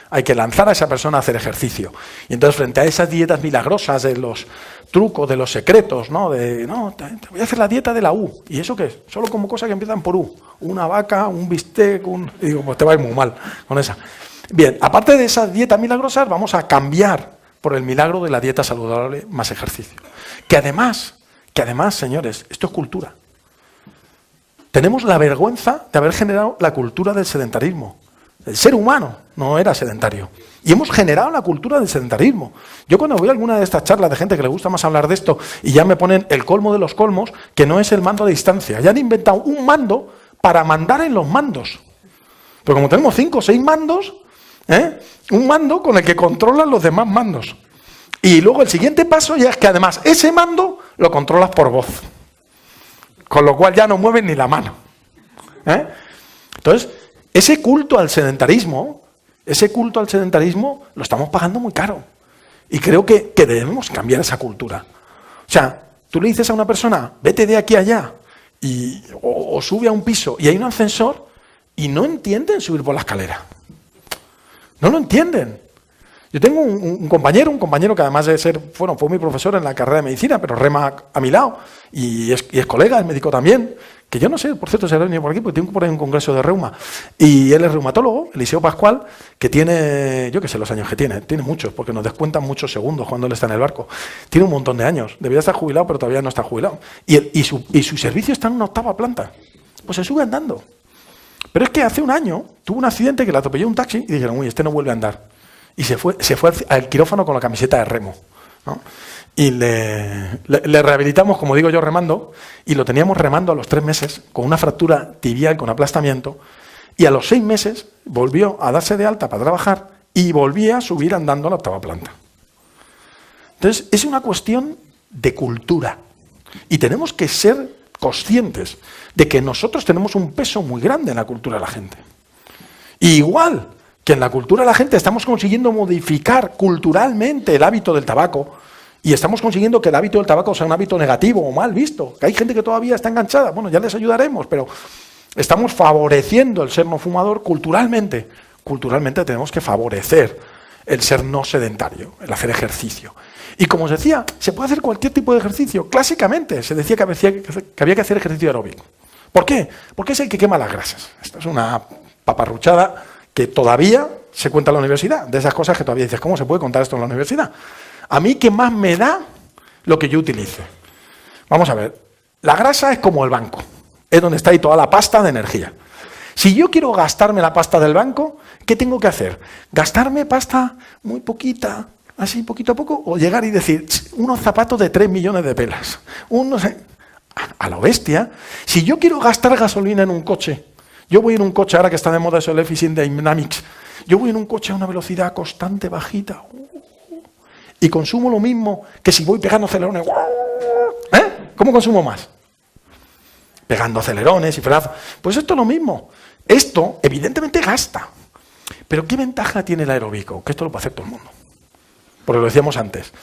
[SPEAKER 1] Hay que lanzar a esa persona a hacer ejercicio. Y entonces, frente a esas dietas milagrosas de los trucos, de los secretos, ¿no? Te voy a hacer la dieta de la U. ¿Y eso qué es? Solo como cosas que empiezan por U. Una vaca, un bistec, y digo, pues te va a ir muy mal con esa. Bien, aparte de esas dietas milagrosas, vamos a cambiar por el milagro de la dieta saludable más ejercicio. Que además, señores, esto es cultura. Tenemos la vergüenza de haber generado la cultura del sedentarismo. El ser humano no era sedentario. Y hemos generado la cultura del sedentarismo. Yo cuando voy a alguna de estas charlas de gente que le gusta más hablar de esto y ya me ponen el colmo de los colmos, que no es el mando a distancia. Ya han inventado un mando para mandar en los mandos. Pero como tenemos 5 o 6 mandos, un mando con el que controlan los demás mandos. Y luego el siguiente paso ya es que además ese mando lo controlas por voz. Con lo cual ya no mueven ni la mano. Entonces, ese culto al sedentarismo lo estamos pagando muy caro. Y creo que debemos cambiar esa cultura. O sea, tú le dices a una persona, vete de aquí a allá, o sube a un piso y hay un ascensor, y no entienden subir por la escalera. No lo entienden. Yo tengo un compañero que además de ser, fue mi profesor en la carrera de medicina, pero rema a mi lado, y es colega, es médico también, que yo no sé, por cierto, si ha venido por aquí, porque tengo por ahí un congreso de reuma, y él es reumatólogo, Eliseo Pascual, que tiene, yo qué sé los años que tiene muchos, porque nos descuentan muchos segundos cuando él está en el barco. Tiene un montón de años, debería estar jubilado, pero todavía no está jubilado. Y su servicio está en una 8ª planta. Pues se sube andando. Pero es que hace un año tuvo un accidente que le atropelló un taxi y dijeron, uy, este no vuelve a andar. Y se fue al quirófano con la camiseta de remo, ¿no? Y le rehabilitamos, como digo yo, remando, y lo teníamos remando a los 3 meses, con una fractura tibial, con aplastamiento, y a los 6 meses volvió a darse de alta para trabajar y volvía a subir andando a la 8ª planta. Entonces, es una cuestión de cultura. Y tenemos que ser conscientes de que nosotros tenemos un peso muy grande en la cultura de la gente. Y igual que en la cultura de la gente estamos consiguiendo modificar culturalmente el hábito del tabaco, y estamos consiguiendo que el hábito del tabaco sea un hábito negativo o mal visto, que hay gente que todavía está enganchada, bueno, ya les ayudaremos, pero estamos favoreciendo el ser no fumador culturalmente. Culturalmente tenemos que favorecer el ser no sedentario, el hacer ejercicio. Y como os decía, se puede hacer cualquier tipo de ejercicio. Clásicamente se decía que había que hacer ejercicio aeróbico. ¿Por qué? Porque es el que quema las grasas. Esta es una paparruchada que todavía se cuenta en la universidad. De esas cosas que todavía dices, ¿cómo se puede contar esto en la universidad? A mí, ¿qué más me da lo que yo utilice? Vamos a ver, la grasa es como el banco. Es donde está ahí toda la pasta de energía. Si yo quiero gastarme la pasta del banco, ¿qué tengo que hacer? ¿Gastarme pasta muy poquita, así poquito a poco? ¿O llegar y decir, unos zapatos de 3 millones de pelas? A la bestia. Si yo quiero gastar gasolina en un coche, yo voy en un coche, ahora que está de moda eso el Efficient Dynamics, yo voy en un coche a una velocidad constante, bajita, y consumo lo mismo que si voy pegando acelerones. ¿Cómo consumo más? Pegando acelerones y frenazos. Pues esto es lo mismo. Esto, evidentemente, gasta. Pero ¿qué ventaja tiene el aeróbico? Que esto lo puede hacer todo el mundo. Porque lo decíamos antes.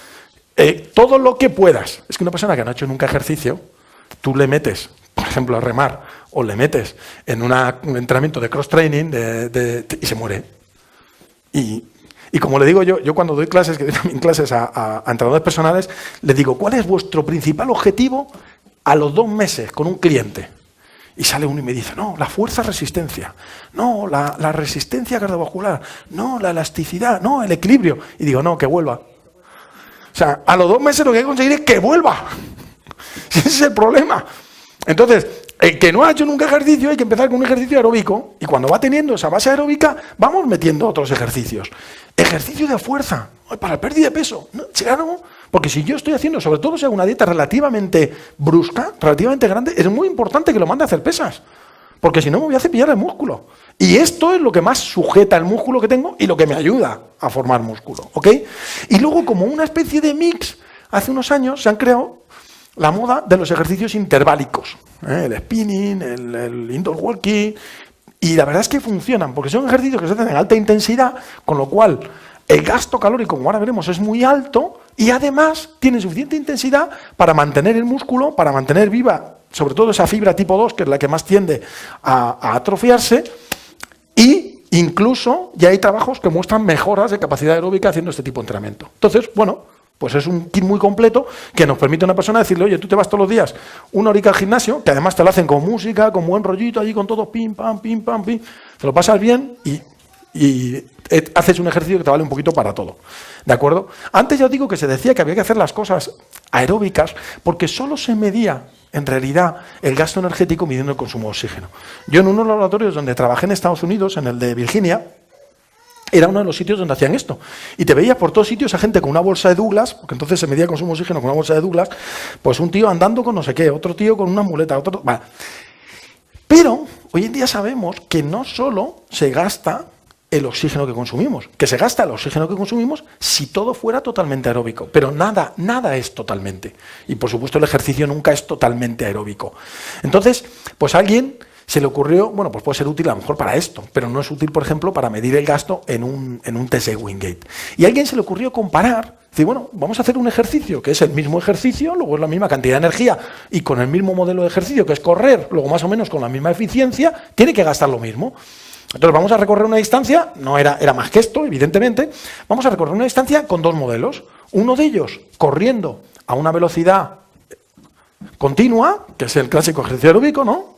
[SPEAKER 1] Todo lo que puedas. Es que una persona que no ha hecho nunca ejercicio, tú le metes, por ejemplo, a remar, o le metes en un entrenamiento de cross-training y se muere. Y como le digo yo cuando doy clases, que doy también clases a entrenadores personales, les digo, ¿cuál es vuestro principal objetivo a los 2 meses con un cliente? Y sale uno y me dice, no, la fuerza-resistencia, no, la resistencia cardiovascular, no, la elasticidad, no, el equilibrio. Y digo, no, que vuelva. O sea, a los 2 meses lo que hay que conseguir es que vuelva. Ese es el problema. Entonces, el que no ha hecho nunca ejercicio, hay que empezar con un ejercicio aeróbico, y cuando va teniendo esa base aeróbica, vamos metiendo otros ejercicios. Ejercicio de fuerza, para pérdida de peso. No, claro, porque si yo estoy haciendo, sobre todo si hago una dieta relativamente brusca, relativamente grande, es muy importante que lo mande a hacer pesas, porque si no me voy a cepillar el músculo. Y esto es lo que más sujeta el músculo que tengo y lo que me ayuda a formar músculo, ¿ok? Y luego, como una especie de mix, hace unos años se han creado la moda de los ejercicios interválicos, el spinning, el indoor walking, y la verdad es que funcionan, porque son ejercicios que se hacen en alta intensidad, con lo cual el gasto calórico, como ahora veremos, es muy alto, y además tienen suficiente intensidad para mantener el músculo, para mantener viva, sobre todo esa fibra tipo 2, que es la que más tiende a atrofiarse, y incluso ya hay trabajos que muestran mejoras de capacidad aeróbica haciendo este tipo de entrenamiento. Entonces, bueno, pues es un kit muy completo que nos permite a una persona decirle, oye, tú te vas todos los días 1 horita al gimnasio, que además te lo hacen con música, con buen rollito, allí con todo, pim, pam, pim, pam, pim, te lo pasas bien y haces un ejercicio que te vale un poquito para todo, ¿de acuerdo? Antes ya os digo que se decía que había que hacer las cosas aeróbicas porque solo se medía, en realidad, el gasto energético midiendo el consumo de oxígeno. Yo en unos laboratorios donde trabajé en Estados Unidos, en el de Virginia, era uno de los sitios donde hacían esto. Y te veías por todos sitios a gente con una bolsa de Douglas, porque entonces se medía el consumo de oxígeno con una bolsa de Douglas, pues un tío andando con no sé qué, otro tío con una muleta, otro... Vale. Pero hoy en día sabemos que no solo se gasta el oxígeno que consumimos, que se gasta el oxígeno que consumimos si todo fuera totalmente aeróbico. Pero nada es totalmente. Y por supuesto el ejercicio nunca es totalmente aeróbico. Entonces, pues a alguien se le ocurrió, bueno, pues puede ser útil a lo mejor para esto, pero no es útil, por ejemplo, para medir el gasto en un test de Wingate. Y a alguien se le ocurrió comparar, decir, bueno, vamos a hacer un ejercicio que es el mismo ejercicio, luego es la misma cantidad de energía y con el mismo modelo de ejercicio que es correr, luego más o menos con la misma eficiencia, tiene que gastar lo mismo. Entonces vamos a recorrer una distancia, no era más que esto, evidentemente, vamos a recorrer una distancia con dos modelos. Uno de ellos corriendo a una velocidad continua, que es el clásico ejercicio aeróbico, ¿no?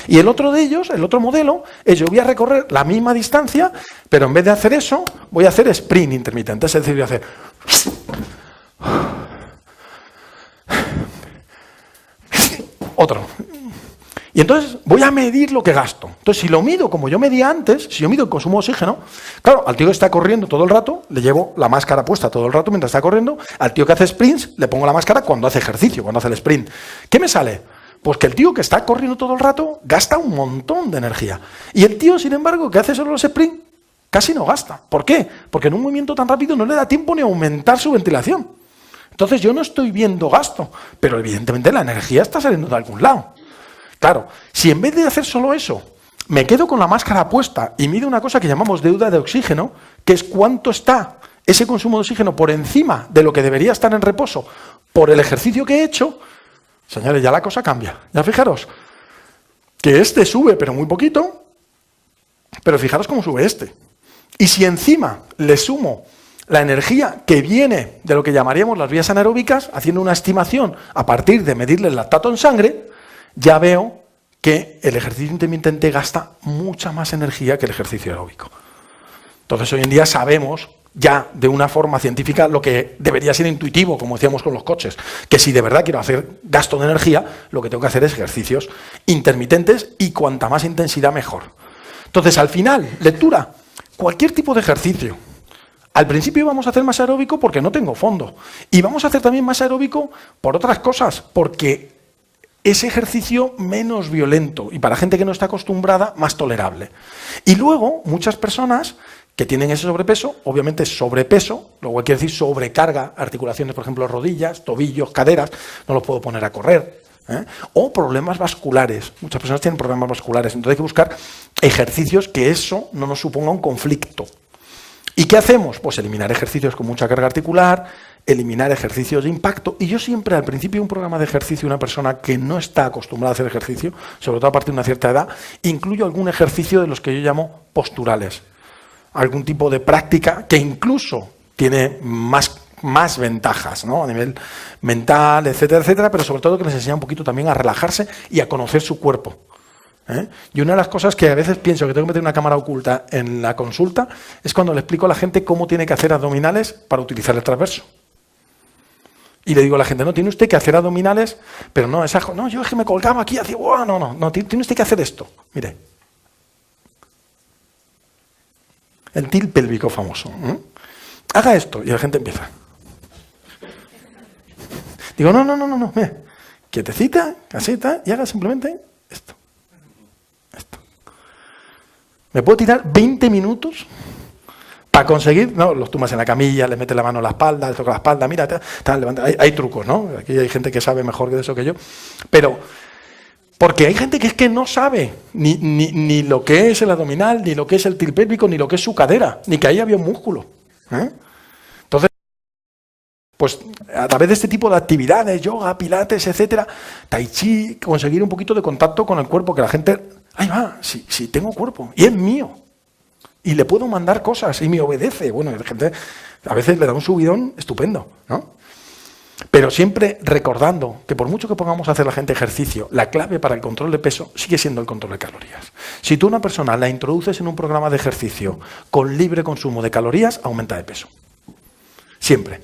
[SPEAKER 1] Y el otro de ellos, el otro modelo, es yo voy a recorrer la misma distancia, pero en vez de hacer eso, voy a hacer sprint intermitente, es decir, voy a hacer... otro. Y entonces voy a medir lo que gasto. Entonces, si lo mido como yo medía antes, si yo mido el consumo de oxígeno, claro, al tío que está corriendo todo el rato, le llevo la máscara puesta todo el rato mientras está corriendo. Al tío que hace sprints, le pongo la máscara cuando hace ejercicio, cuando hace el sprint. ¿Qué me sale? Pues que el tío que está corriendo todo el rato gasta un montón de energía. Y el tío, sin embargo, que hace solo los sprints, casi no gasta. ¿Por qué? Porque en un movimiento tan rápido no le da tiempo ni a aumentar su ventilación. Entonces yo no estoy viendo gasto, pero evidentemente la energía está saliendo de algún lado. Claro, si en vez de hacer solo eso, me quedo con la máscara puesta y mido una cosa que llamamos deuda de oxígeno, que es cuánto está ese consumo de oxígeno por encima de lo que debería estar en reposo por el ejercicio que he hecho, señores, ya la cosa cambia. Ya fijaros que este sube, pero muy poquito, pero fijaros cómo sube este. Y si encima le sumo la energía que viene de lo que llamaríamos las vías anaeróbicas, haciendo una estimación a partir de medirle el lactato en sangre, ya veo que el ejercicio intermitente gasta mucha más energía que el ejercicio aeróbico. Entonces, hoy en día sabemos ya de una forma científica lo que debería ser intuitivo, como decíamos con los coches, que si de verdad quiero hacer gasto de energía, lo que tengo que hacer es ejercicios intermitentes y cuanta más intensidad mejor. Entonces, al final, lectura, cualquier tipo de ejercicio. Al principio vamos a hacer más aeróbico porque no tengo fondo. Y vamos a hacer también más aeróbico por otras cosas, porque ese ejercicio menos violento y para gente que no está acostumbrada, más tolerable. Y luego, muchas personas que tienen ese sobrepeso, obviamente sobrepeso, luego quiere decir sobrecarga, articulaciones, por ejemplo, rodillas, tobillos, caderas, no los puedo poner a correr, o problemas vasculares. Muchas personas tienen problemas vasculares, entonces hay que buscar ejercicios que eso no nos suponga un conflicto. ¿Y qué hacemos? Pues eliminar ejercicios con mucha carga articular, eliminar ejercicios de impacto. Y yo siempre, al principio de un programa de ejercicio, una persona que no está acostumbrada a hacer ejercicio, sobre todo a partir de una cierta edad, incluyo algún ejercicio de los que yo llamo posturales. Algún tipo de práctica que incluso tiene más ventajas, ¿no? A nivel mental, etcétera, etcétera, pero sobre todo que les enseña un poquito también a relajarse y a conocer su cuerpo. Y una de las cosas que a veces pienso que tengo que meter una cámara oculta en la consulta es cuando le explico a la gente cómo tiene que hacer abdominales para utilizar el transverso. Y le digo a la gente, no, tiene usted que hacer abdominales, pero no, no, yo es que me colgaba aquí, hacía, no, tiene usted que hacer esto. Mire, el tilt pélvico famoso. Haga esto, y la gente empieza. Digo, no, mire, quietecita, caseta, y haga simplemente esto. ¿Me puedo tirar 20 minutos para conseguir? No, los tumbas en la camilla, le metes la mano en la espalda, le tocas la espalda, mira, levanta. Hay trucos, ¿no? Aquí hay gente que sabe mejor de eso que yo. Pero, porque hay gente que es que no sabe ni lo que es el abdominal, ni lo que es el tilt pélvico, ni lo que es su cadera, ni que ahí había un músculo. Entonces, pues a través de este tipo de actividades, yoga, pilates, etcétera, tai chi, conseguir un poquito de contacto con el cuerpo, que la gente... Ahí va, sí, tengo cuerpo, y es mío. Y le puedo mandar cosas, y me obedece. Bueno, la gente a veces le da un subidón estupendo, ¿no? Pero siempre recordando que por mucho que pongamos a hacer la gente ejercicio, la clave para el control de peso sigue siendo el control de calorías. Si tú a una persona la introduces en un programa de ejercicio con libre consumo de calorías, aumenta de peso. Siempre.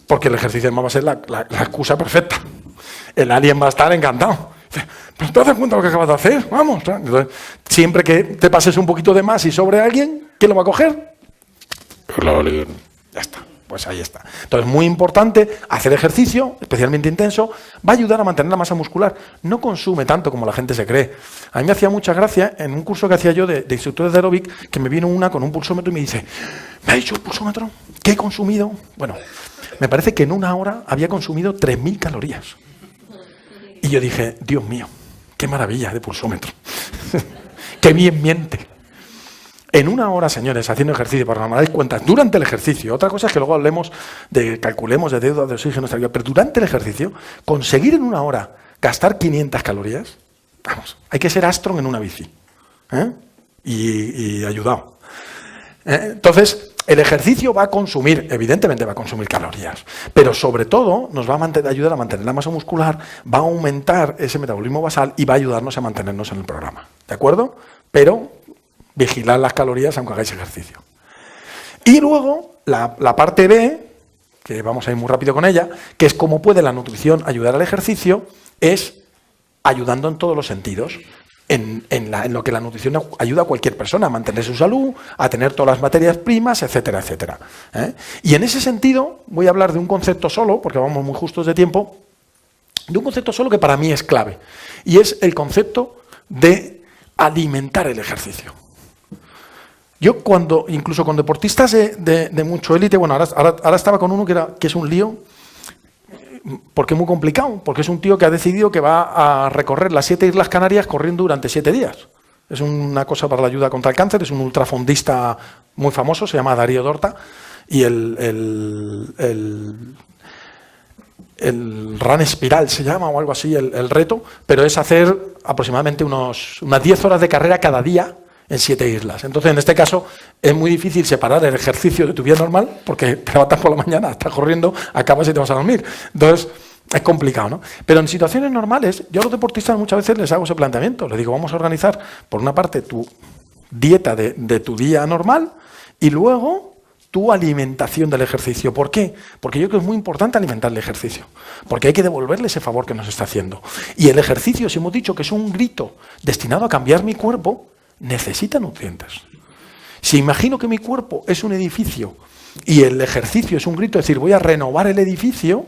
[SPEAKER 1] Porque el ejercicio además va a ser la excusa perfecta. El alien va a estar encantado. ¿Pero te das cuenta de lo que acabas de hacer? Vamos. Entonces, siempre que te pases un poquito de más y sobre alguien, ¿quién lo va a coger? El alien. Ya está. Pues Pues ahí está. Entonces, muy importante, hacer ejercicio, especialmente intenso, va a ayudar a mantener la masa muscular. No consume tanto como la gente se cree. A mí me hacía mucha gracia, en un curso que hacía yo de instructores de aeróbic, que me vino una con un pulsómetro y me dice, ¿me ha dicho el pulsómetro que he consumido? Bueno, me parece que en una hora había consumido 3.000 calorías. Y yo dije, Dios mío, qué maravilla de pulsómetro. Qué bien miente. En una hora, señores, haciendo ejercicio, para que nos dais cuenta, durante el ejercicio, otra cosa es que luego hablemos calculemos de deuda de oxígeno, pero durante el ejercicio, conseguir en una hora gastar 500 calorías, vamos, hay que ser Armstrong en una bici. Y ayudado. Entonces, el ejercicio va a consumir, evidentemente va a consumir calorías, pero sobre todo nos va a ayudar a mantener la masa muscular, va a aumentar ese metabolismo basal y va a ayudarnos a mantenernos en el programa. ¿De acuerdo? Pero vigilar las calorías aunque hagáis ejercicio. Y luego, la parte B, que vamos a ir muy rápido con ella, que es cómo puede la nutrición ayudar al ejercicio, es ayudando en todos los sentidos. En lo que la nutrición ayuda a cualquier persona a mantener su salud, a tener todas las materias primas, etcétera, etcétera. Y en ese sentido voy a hablar de un concepto solo, porque vamos muy justos de tiempo, de un concepto solo que para mí es clave, y es el concepto de alimentar el ejercicio. Yo incluso con deportistas de mucho élite, bueno, ahora estaba con uno que es un lío, porque es muy complicado, porque es un tío que ha decidido que va a recorrer las 7 Islas Canarias corriendo durante 7 días. Es una cosa para la ayuda contra el cáncer, es un ultrafondista muy famoso, se llama Darío Dorta, y el Run Espiral se llama o algo así, el reto, pero es hacer aproximadamente unas 10 horas de carrera cada día en 7 islas. Entonces, en este caso, es muy difícil separar el ejercicio de tu vida normal, porque te levantas por la mañana, estás corriendo, acabas y te vas a dormir. Entonces, es complicado, ¿no? Pero en situaciones normales, yo a los deportistas muchas veces les hago ese planteamiento. Les digo, vamos a organizar, por una parte, tu dieta de tu día normal y luego tu alimentación del ejercicio. ¿Por qué? Porque yo creo que es muy importante alimentar el ejercicio, porque hay que devolverle ese favor que nos está haciendo. Y el ejercicio, si hemos dicho que es un grito destinado a cambiar mi cuerpo, necesita nutrientes. Si imagino que mi cuerpo es un edificio y el ejercicio es un grito, es decir, voy a renovar el edificio,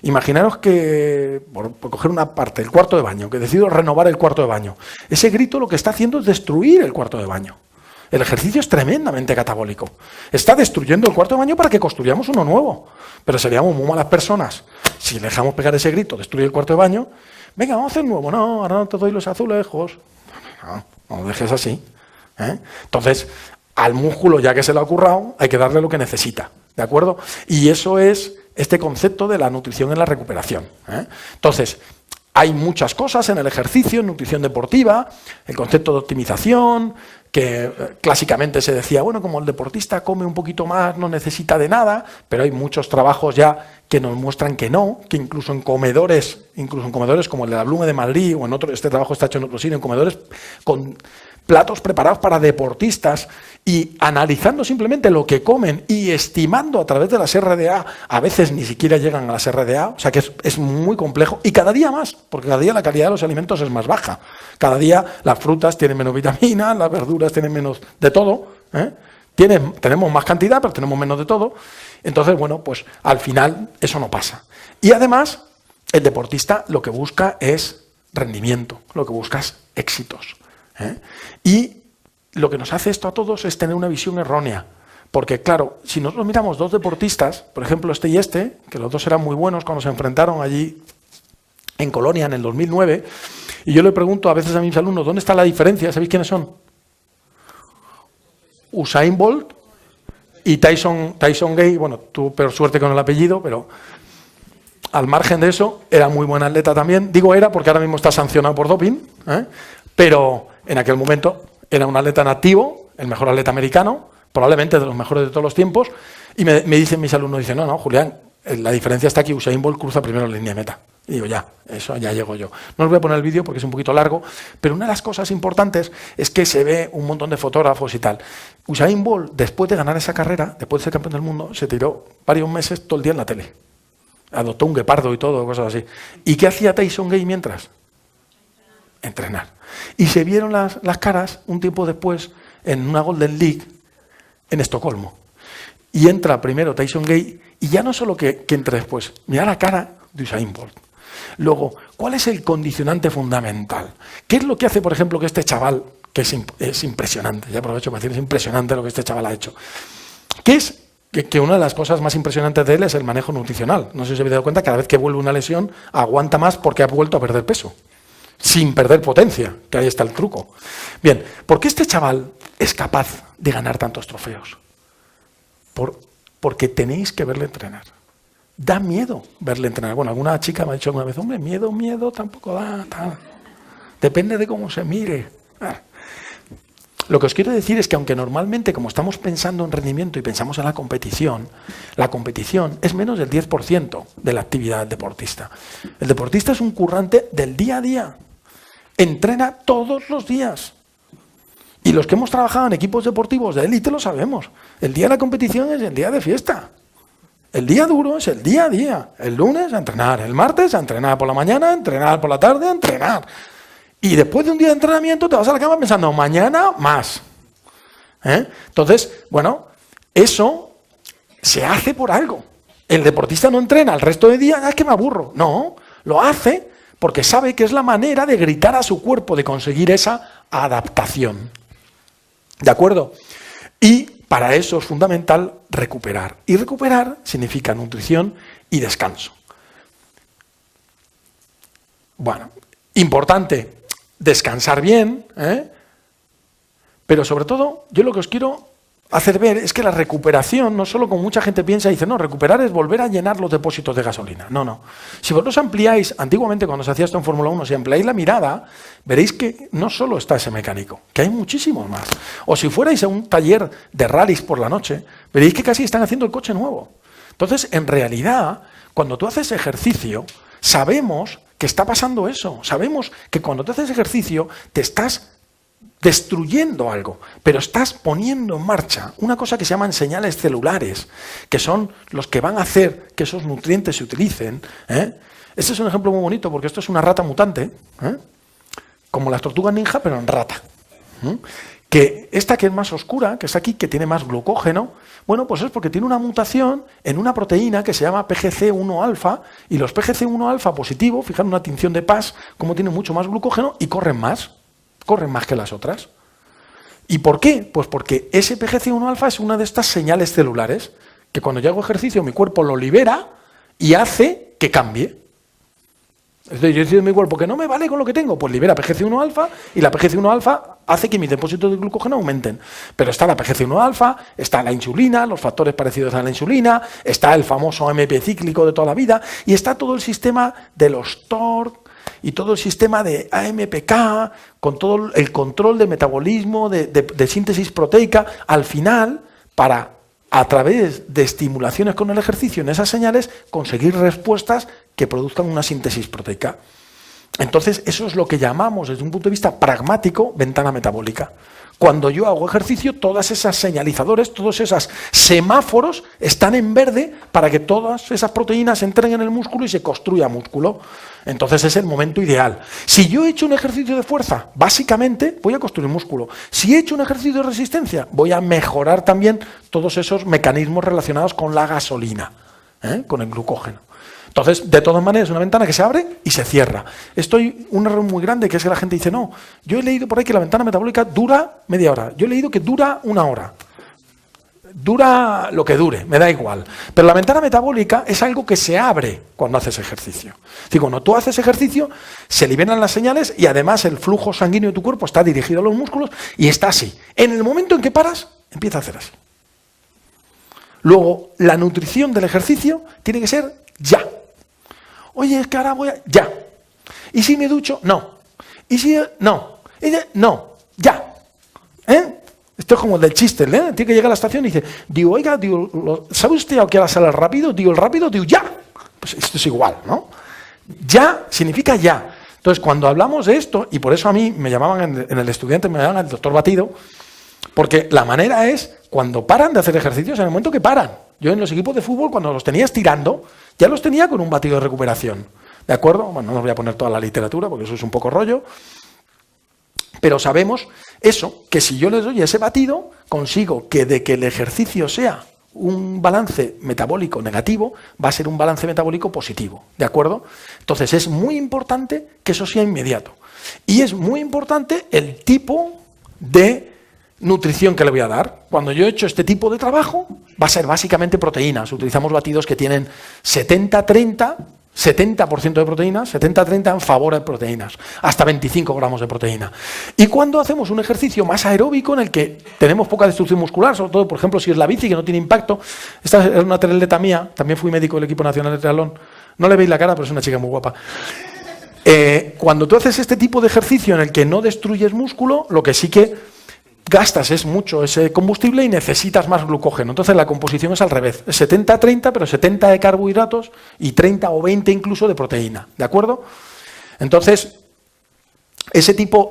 [SPEAKER 1] imaginaros que, por coger una parte, el cuarto de baño, que decido renovar el cuarto de baño. Ese grito lo que está haciendo es destruir el cuarto de baño. El ejercicio es tremendamente catabólico. Está destruyendo el cuarto de baño para que construyamos uno nuevo. Pero seríamos muy malas personas si le dejamos pegar ese grito, destruye el cuarto de baño. Venga, vamos a hacer nuevo. No, ahora no te doy los azulejos. No lo dejes así. Entonces, al músculo, ya que se le ha currado, hay que darle lo que necesita. ¿De acuerdo? Y eso es este concepto de la nutrición en la recuperación. Entonces, hay muchas cosas en el ejercicio, en nutrición deportiva, el concepto de optimización, que clásicamente se decía, bueno, como el deportista come un poquito más, no necesita de nada, pero hay muchos trabajos ya que nos muestran que no, que incluso en comedores como el de la Blume de Madrid, o en otro, este trabajo está hecho en otro sitio, en comedores con platos preparados para deportistas, y analizando simplemente lo que comen y estimando a través de las RDA, a veces ni siquiera llegan a las RDA, o sea que es muy complejo, y cada día más, porque cada día la calidad de los alimentos es más baja. Cada día las frutas tienen menos vitaminas, las verduras tienen menos de todo, tenemos más cantidad, pero tenemos menos de todo. Entonces, bueno, pues al final eso no pasa. Y además, el deportista lo que busca es rendimiento, lo que busca es éxitos. Y lo que nos hace esto a todos es tener una visión errónea. Porque, claro, si nosotros miramos dos deportistas, por ejemplo este y este, que los dos eran muy buenos cuando se enfrentaron allí en Colonia en el 2009, y yo le pregunto a veces a mis alumnos, ¿dónde está la diferencia? ¿Sabéis quiénes son? Usain Bolt y Tyson Gay. Bueno, tuvo peor suerte con el apellido, pero al margen de eso, era muy buen atleta también. Digo era porque ahora mismo está sancionado por doping, pero en aquel momento era un atleta nativo, el mejor atleta americano, probablemente de los mejores de todos los tiempos, y me dicen mis alumnos, dicen, no, Julián, la diferencia está que Usain Bolt cruza primero la línea de meta. Y digo, eso ya llego yo. No os voy a poner el vídeo porque es un poquito largo, pero una de las cosas importantes es que se ve un montón de fotógrafos y tal. Usain Bolt, después de ganar esa carrera, después de ser campeón del mundo, se tiró varios meses todo el día en la tele. Adoptó un guepardo y todo, cosas así. ¿Y qué hacía Tyson Gay mientras? Entrenar. Y se vieron las caras un tiempo después en una Golden League en Estocolmo. y entra primero Tyson Gay, y ya no solo que entre después, mira la cara de Usain Bolt. Luego, ¿cuál es el condicionante fundamental? ¿Qué es lo que hace, por ejemplo, que este chaval, que es impresionante, ya aprovecho para decir, es impresionante lo que este chaval ha hecho? ¿Qué es? Que una de las cosas más impresionantes de él es el manejo nutricional. No sé si os habéis dado cuenta, cada vez que vuelve una lesión, aguanta más porque ha vuelto a perder peso, sin perder potencia, que ahí está el truco. Bien, ¿por qué este chaval es capaz de ganar tantos trofeos? Porque tenéis que verle entrenar. Da miedo verle entrenar. Bueno, alguna chica me ha dicho alguna vez, hombre, miedo tampoco da. Depende de cómo se mire. Lo que os quiero decir es que aunque normalmente, como estamos pensando en rendimiento y pensamos en la competición es menos del 10% de la actividad del deportista. El deportista es un currante del día a día. Entrena todos los días. Y los que hemos trabajado en equipos deportivos de élite lo sabemos. El día de la competición es el día de fiesta. El día duro es el día a día. El lunes a entrenar, el martes a entrenar por la mañana, a entrenar por la tarde, a entrenar. Y después de un día de entrenamiento te vas a la cama pensando, mañana más. Entonces, bueno, eso se hace por algo. El deportista no entrena el resto de días, es que me aburro. No, lo hace porque sabe que es la manera de gritar a su cuerpo, de conseguir esa adaptación. ¿De acuerdo? Y para eso es fundamental recuperar. Y recuperar significa nutrición y descanso. Bueno, importante descansar bien, pero sobre todo, yo lo que os quiero hacer ver es que la recuperación, no solo como mucha gente piensa y dice, no, recuperar es volver a llenar los depósitos de gasolina. No. Si vosotros ampliáis, antiguamente cuando se hacía esto en Fórmula 1, si ampliáis la mirada, veréis que no solo está ese mecánico, que hay muchísimos más. O si fuerais a un taller de rallies por la noche, veréis que casi están haciendo el coche nuevo. Entonces, en realidad, cuando tú haces ejercicio, sabemos que está pasando eso. Sabemos que cuando tú haces ejercicio, te estás destruyendo algo, pero estás poniendo en marcha una cosa que se llaman señales celulares, que son los que van a hacer que esos nutrientes se utilicen. Este es un ejemplo muy bonito porque esto es una rata mutante, como las tortugas ninja, pero en rata. Que esta que es más oscura, que es aquí, que tiene más glucógeno, bueno, pues es porque tiene una mutación en una proteína que se llama PGC1-alfa, y los PGC1-alfa positivo, fijan una tinción de Pasch, como tienen mucho más glucógeno y corren más que las otras. ¿Y por qué? Pues porque ese PGC1-alfa es una de estas señales celulares que cuando yo hago ejercicio mi cuerpo lo libera y hace que cambie. Es decir, yo decido en mi cuerpo que no me vale con lo que tengo, pues libera PGC1-alfa y la PGC1-alfa hace que mis depósitos de glucógeno aumenten. Pero está la PGC1-alfa, está la insulina, los factores parecidos a la insulina, está el famoso AMP cíclico de toda la vida y está todo el sistema de los TORC y todo el sistema de AMPK, con todo el control de metabolismo, de síntesis proteica, al final, para, a través de estimulaciones con el ejercicio en esas señales, conseguir respuestas que produzcan una síntesis proteica. Entonces, eso es lo que llamamos, desde un punto de vista pragmático, ventana metabólica. Cuando yo hago ejercicio, todas esas señalizadores, todos esos semáforos están en verde para que todas esas proteínas entren en el músculo y se construya músculo. Entonces es el momento ideal. Si yo he hecho un ejercicio de fuerza, básicamente voy a construir músculo. Si he hecho un ejercicio de resistencia, voy a mejorar también todos esos mecanismos relacionados con la gasolina, con el glucógeno. Entonces, de todas maneras, es una ventana que se abre y se cierra. Esto hay un error muy grande, que es que la gente dice, no, yo he leído por ahí que la ventana metabólica dura media hora. Yo he leído que dura una hora. Dura lo que dure, me da igual. Pero la ventana metabólica es algo que se abre cuando haces ejercicio. Es decir, cuando tú haces ejercicio, se liberan las señales y además el flujo sanguíneo de tu cuerpo está dirigido a los músculos y está así. En el momento en que paras, empieza a hacer así. Luego, la nutrición del ejercicio tiene que ser ya. Oye, es que ahora voy a... Ya. ¿Y si me ducho? No. ¿Y si...? No. No. Ya. Esto es como el del chiste, Tiene que llegar a la estación y dice, digo, oiga, digo, ¿sabe usted a qué hora sale el rápido? Digo, el rápido, digo, ya. Pues esto es igual, ¿no? Ya significa ya. Entonces, cuando hablamos de esto, y por eso a mí me llamaban en el estudiante, me llamaban el doctor Batido, porque la manera es, cuando paran de hacer ejercicios, en el momento que paran. Yo en los equipos de fútbol, cuando los tenía estirando, ya los tenía con un batido de recuperación. ¿De acuerdo? Bueno, no os voy a poner toda la literatura, porque eso es un poco rollo. Pero sabemos eso, que si yo les doy ese batido, consigo que de que el ejercicio sea un balance metabólico negativo, va a ser un balance metabólico positivo, ¿de acuerdo? Entonces es muy importante que eso sea inmediato. Y es muy importante el tipo de nutrición que le voy a dar. Cuando yo he hecho este tipo de trabajo, va a ser básicamente proteínas. Utilizamos batidos que tienen 70-30, 70% de proteínas, 70-30 en favor de proteínas, hasta 25 gramos de proteína. Y cuando hacemos un ejercicio más aeróbico en el que tenemos poca destrucción muscular, sobre todo, por ejemplo, si es la bici, que no tiene impacto, esta es una triatleta mía, también fui médico del equipo nacional de triatlón, no le veis la cara, pero es una chica muy guapa. Cuando tú haces este tipo de ejercicio en el que no destruyes músculo, lo que sí que gastas es mucho ese combustible y necesitas más glucógeno. Entonces la composición es al revés, es 70-30, pero 70 de carbohidratos y 30 o 20 incluso de proteína, ¿de acuerdo? Entonces, ese tipo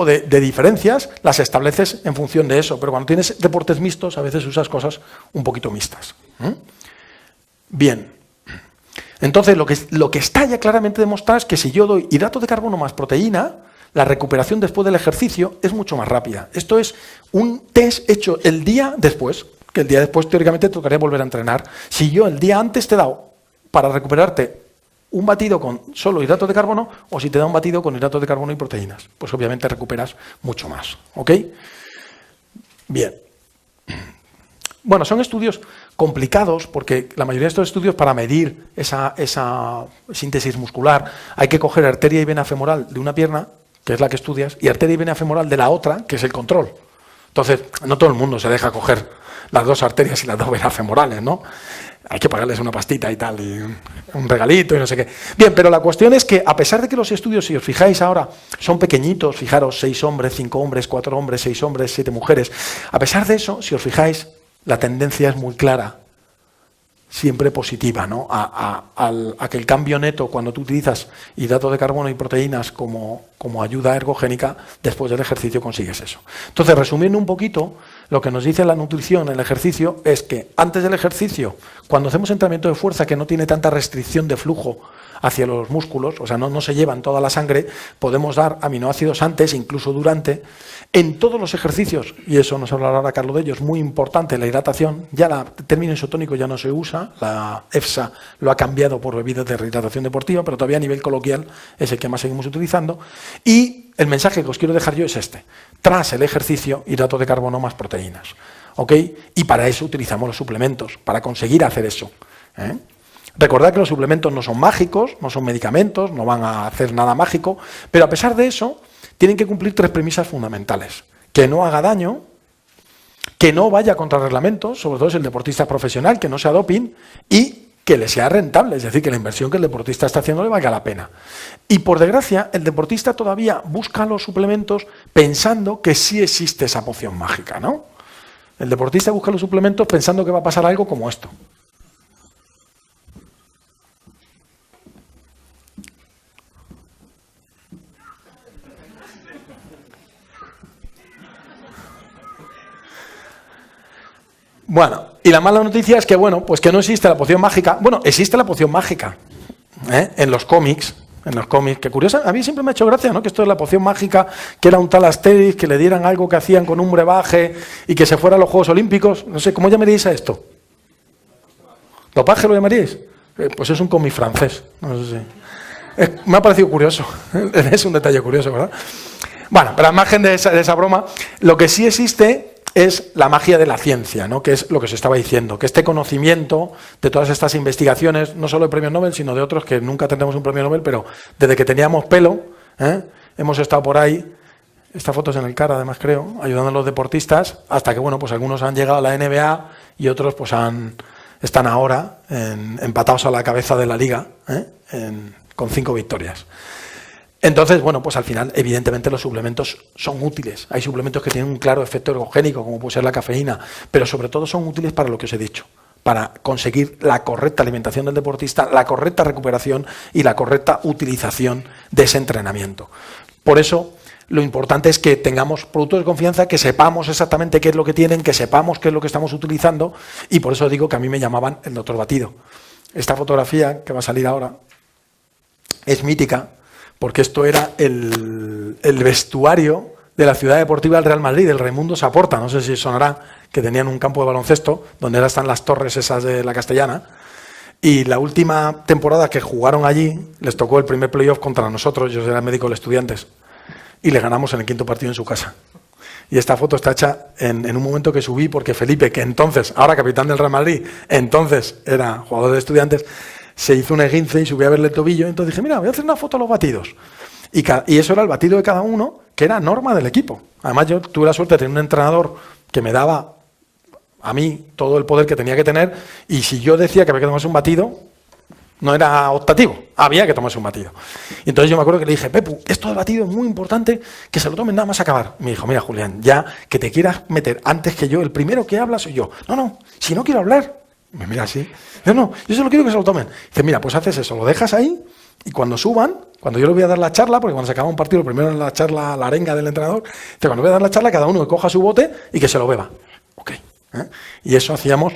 [SPEAKER 1] de diferencias las estableces en función de eso, pero cuando tienes deportes mixtos a veces usas cosas un poquito mixtas. Bien. Entonces, lo que está ya claramente demostrado es que si yo doy hidrato de carbono más proteína, la recuperación después del ejercicio es mucho más rápida. Esto es un test hecho el día después, que el día después teóricamente tocaría volver a entrenar. Si yo el día antes te he dado para recuperarte un batido con solo hidrato de carbono, o si te da un batido con hidrato de carbono y proteínas, pues obviamente recuperas mucho más. ¿Ok? Bien. Bueno, son estudios complicados porque la mayoría de estos estudios para medir esa síntesis muscular hay que coger arteria y vena femoral de una pierna, que es la que estudias, y arteria y vena femoral de la otra, que es el control. Entonces, no todo el mundo se deja coger las dos arterias y las dos venas femorales, ¿no? Hay que pagarles una pastita y tal, y un regalito y no sé qué. Bien, pero la cuestión es que, a pesar de que los estudios, si os fijáis ahora, son pequeñitos, fijaros, 6 hombres, 5 hombres, 4 hombres, 6 hombres, 7 mujeres, a pesar de eso, si os fijáis, la tendencia es muy clara, siempre positiva, ¿no? A que el cambio neto, cuando tú utilizas hidrato de carbono y proteínas como ayuda ergogénica, después del ejercicio consigues eso. Entonces, resumiendo un poquito, lo que nos dice la nutrición en el ejercicio es que antes del ejercicio, cuando hacemos entrenamiento de fuerza que no tiene tanta restricción de flujo hacia los músculos, o sea, no se llevan toda la sangre, podemos dar aminoácidos antes, incluso durante. En todos los ejercicios, y eso nos hablará ahora Carlos de ello, es muy importante la hidratación. Ya el término isotónico ya no se usa, la EFSA lo ha cambiado por bebidas de rehidratación deportiva, pero todavía a nivel coloquial es el que más seguimos utilizando. Y el mensaje que os quiero dejar yo es este: tras el ejercicio, hidrato de carbono más proteínas. ¿Ok? Y para eso utilizamos los suplementos, para conseguir hacer eso. Recordad que los suplementos no son mágicos, no son medicamentos, no van a hacer nada mágico, pero a pesar de eso, tienen que cumplir 3 premisas fundamentales: que no haga daño, que no vaya contra reglamentos, sobre todo si el deportista es profesional, que no sea doping, y que le sea rentable, es decir, que la inversión que el deportista está haciendo le valga la pena. Y por desgracia, el deportista todavía busca los suplementos pensando que sí existe esa poción mágica, ¿no? El deportista busca los suplementos pensando que va a pasar algo como esto. Bueno, y la mala noticia es que, bueno, pues que no existe la poción mágica. Bueno, existe la poción mágica, en los cómics, que curiosa, a mí siempre me ha hecho gracia, ¿no? Que esto es la poción mágica, que era un tal Asterix, que le dieran algo que hacían con un brebaje y que se fuera a los Juegos Olímpicos. No sé, ¿cómo llamaríais a esto? ¿Dopaje lo llamaríais? Pues es un cómic francés, no sé si. Me ha parecido curioso, es un detalle curioso, ¿verdad? Bueno, pero al margen de esa broma, lo que sí existe es la magia de la ciencia, ¿no? Que es lo que se estaba diciendo, que este conocimiento de todas estas investigaciones, no solo de premios Nobel, sino de otros que nunca tendremos un premio Nobel, pero desde que teníamos pelo, hemos estado por ahí, esta foto es en el CAR además creo, ayudando a los deportistas, hasta que, bueno, pues algunos han llegado a la NBA y otros pues están ahora empatados a la cabeza de la liga, con 5 victorias. Entonces, bueno, pues al final, evidentemente, los suplementos son útiles. Hay suplementos que tienen un claro efecto ergogénico, como puede ser la cafeína, pero sobre todo son útiles para lo que os he dicho, para conseguir la correcta alimentación del deportista, la correcta recuperación y la correcta utilización de ese entrenamiento. Por eso, lo importante es que tengamos productos de confianza, que sepamos exactamente qué es lo que tienen, que sepamos qué es lo que estamos utilizando, y por eso digo que a mí me llamaban el doctor Batido. Esta fotografía, que va a salir ahora, es mítica, porque esto era el vestuario de la ciudad deportiva del Real Madrid, del Raimundo Saporta, no sé si sonará, que tenían un campo de baloncesto, donde ahora están las torres esas de la Castellana, y la última temporada que jugaron allí, les tocó el primer playoff contra nosotros, yo era médico de Estudiantes, y le ganamos en el quinto partido en su casa. Y esta foto está hecha en un momento que subí porque Felipe, que entonces, ahora capitán del Real Madrid, entonces era jugador de Estudiantes, se hizo un esguince y subí a verle el tobillo. Entonces dije, mira, voy a hacer una foto a los batidos. Y eso era el batido de cada uno, que era norma del equipo. Además, yo tuve la suerte de tener un entrenador que me daba a mí todo el poder que tenía que tener. Y si yo decía que había que tomarse un batido, no era optativo, había que tomarse un batido. Y entonces yo me acuerdo que le dije, Pepu, esto del batido es muy importante, que se lo tomen nada más acabar. Me dijo, mira, Julián, ya que te quieras meter antes que yo, el primero que habla soy yo. No, si no quiero hablar. Me mira así. Dice, no, yo solo quiero que se lo tomen. Dice, mira, pues haces eso, lo dejas ahí y cuando suban, cuando yo le voy a dar la charla, porque cuando se acaba un partido, lo primero es la charla, la arenga del entrenador, dice, cuando voy a dar la charla, cada uno que coja su bote y que se lo beba. Ok. Y eso hacíamos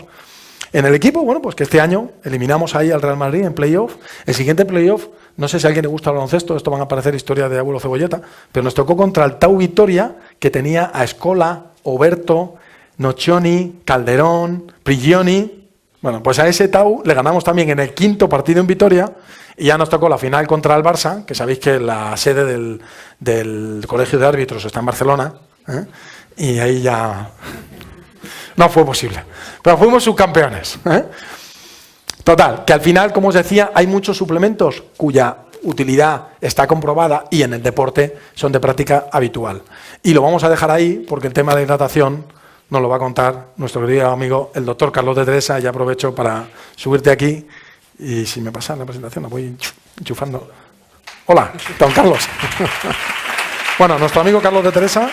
[SPEAKER 1] en el equipo. Bueno, pues que este año eliminamos ahí al Real Madrid en playoff. El siguiente playoff, no sé si a alguien le gusta el baloncesto, esto van a aparecer historias de abuelo Cebolleta, pero nos tocó contra el Tau Vitoria, que tenía a Escola, Oberto, Nocioni, Calderón, Prigioni. Bueno, pues a ese Tau le ganamos también en el quinto partido en Vitoria y ya nos tocó la final contra el Barça, que sabéis que la sede del Colegio de Árbitros está en Barcelona, y ahí ya no fue posible. Pero fuimos subcampeones. Total, que al final, como os decía, hay muchos suplementos cuya utilidad está comprobada y en el deporte son de práctica habitual. Y lo vamos a dejar ahí porque el tema de hidratación nos lo va a contar nuestro querido amigo, el doctor Carlos de Teresa. Ya aprovecho para subirte aquí y si me pasa la presentación la voy enchufando. Hola, don Carlos. Bueno, nuestro amigo Carlos de Teresa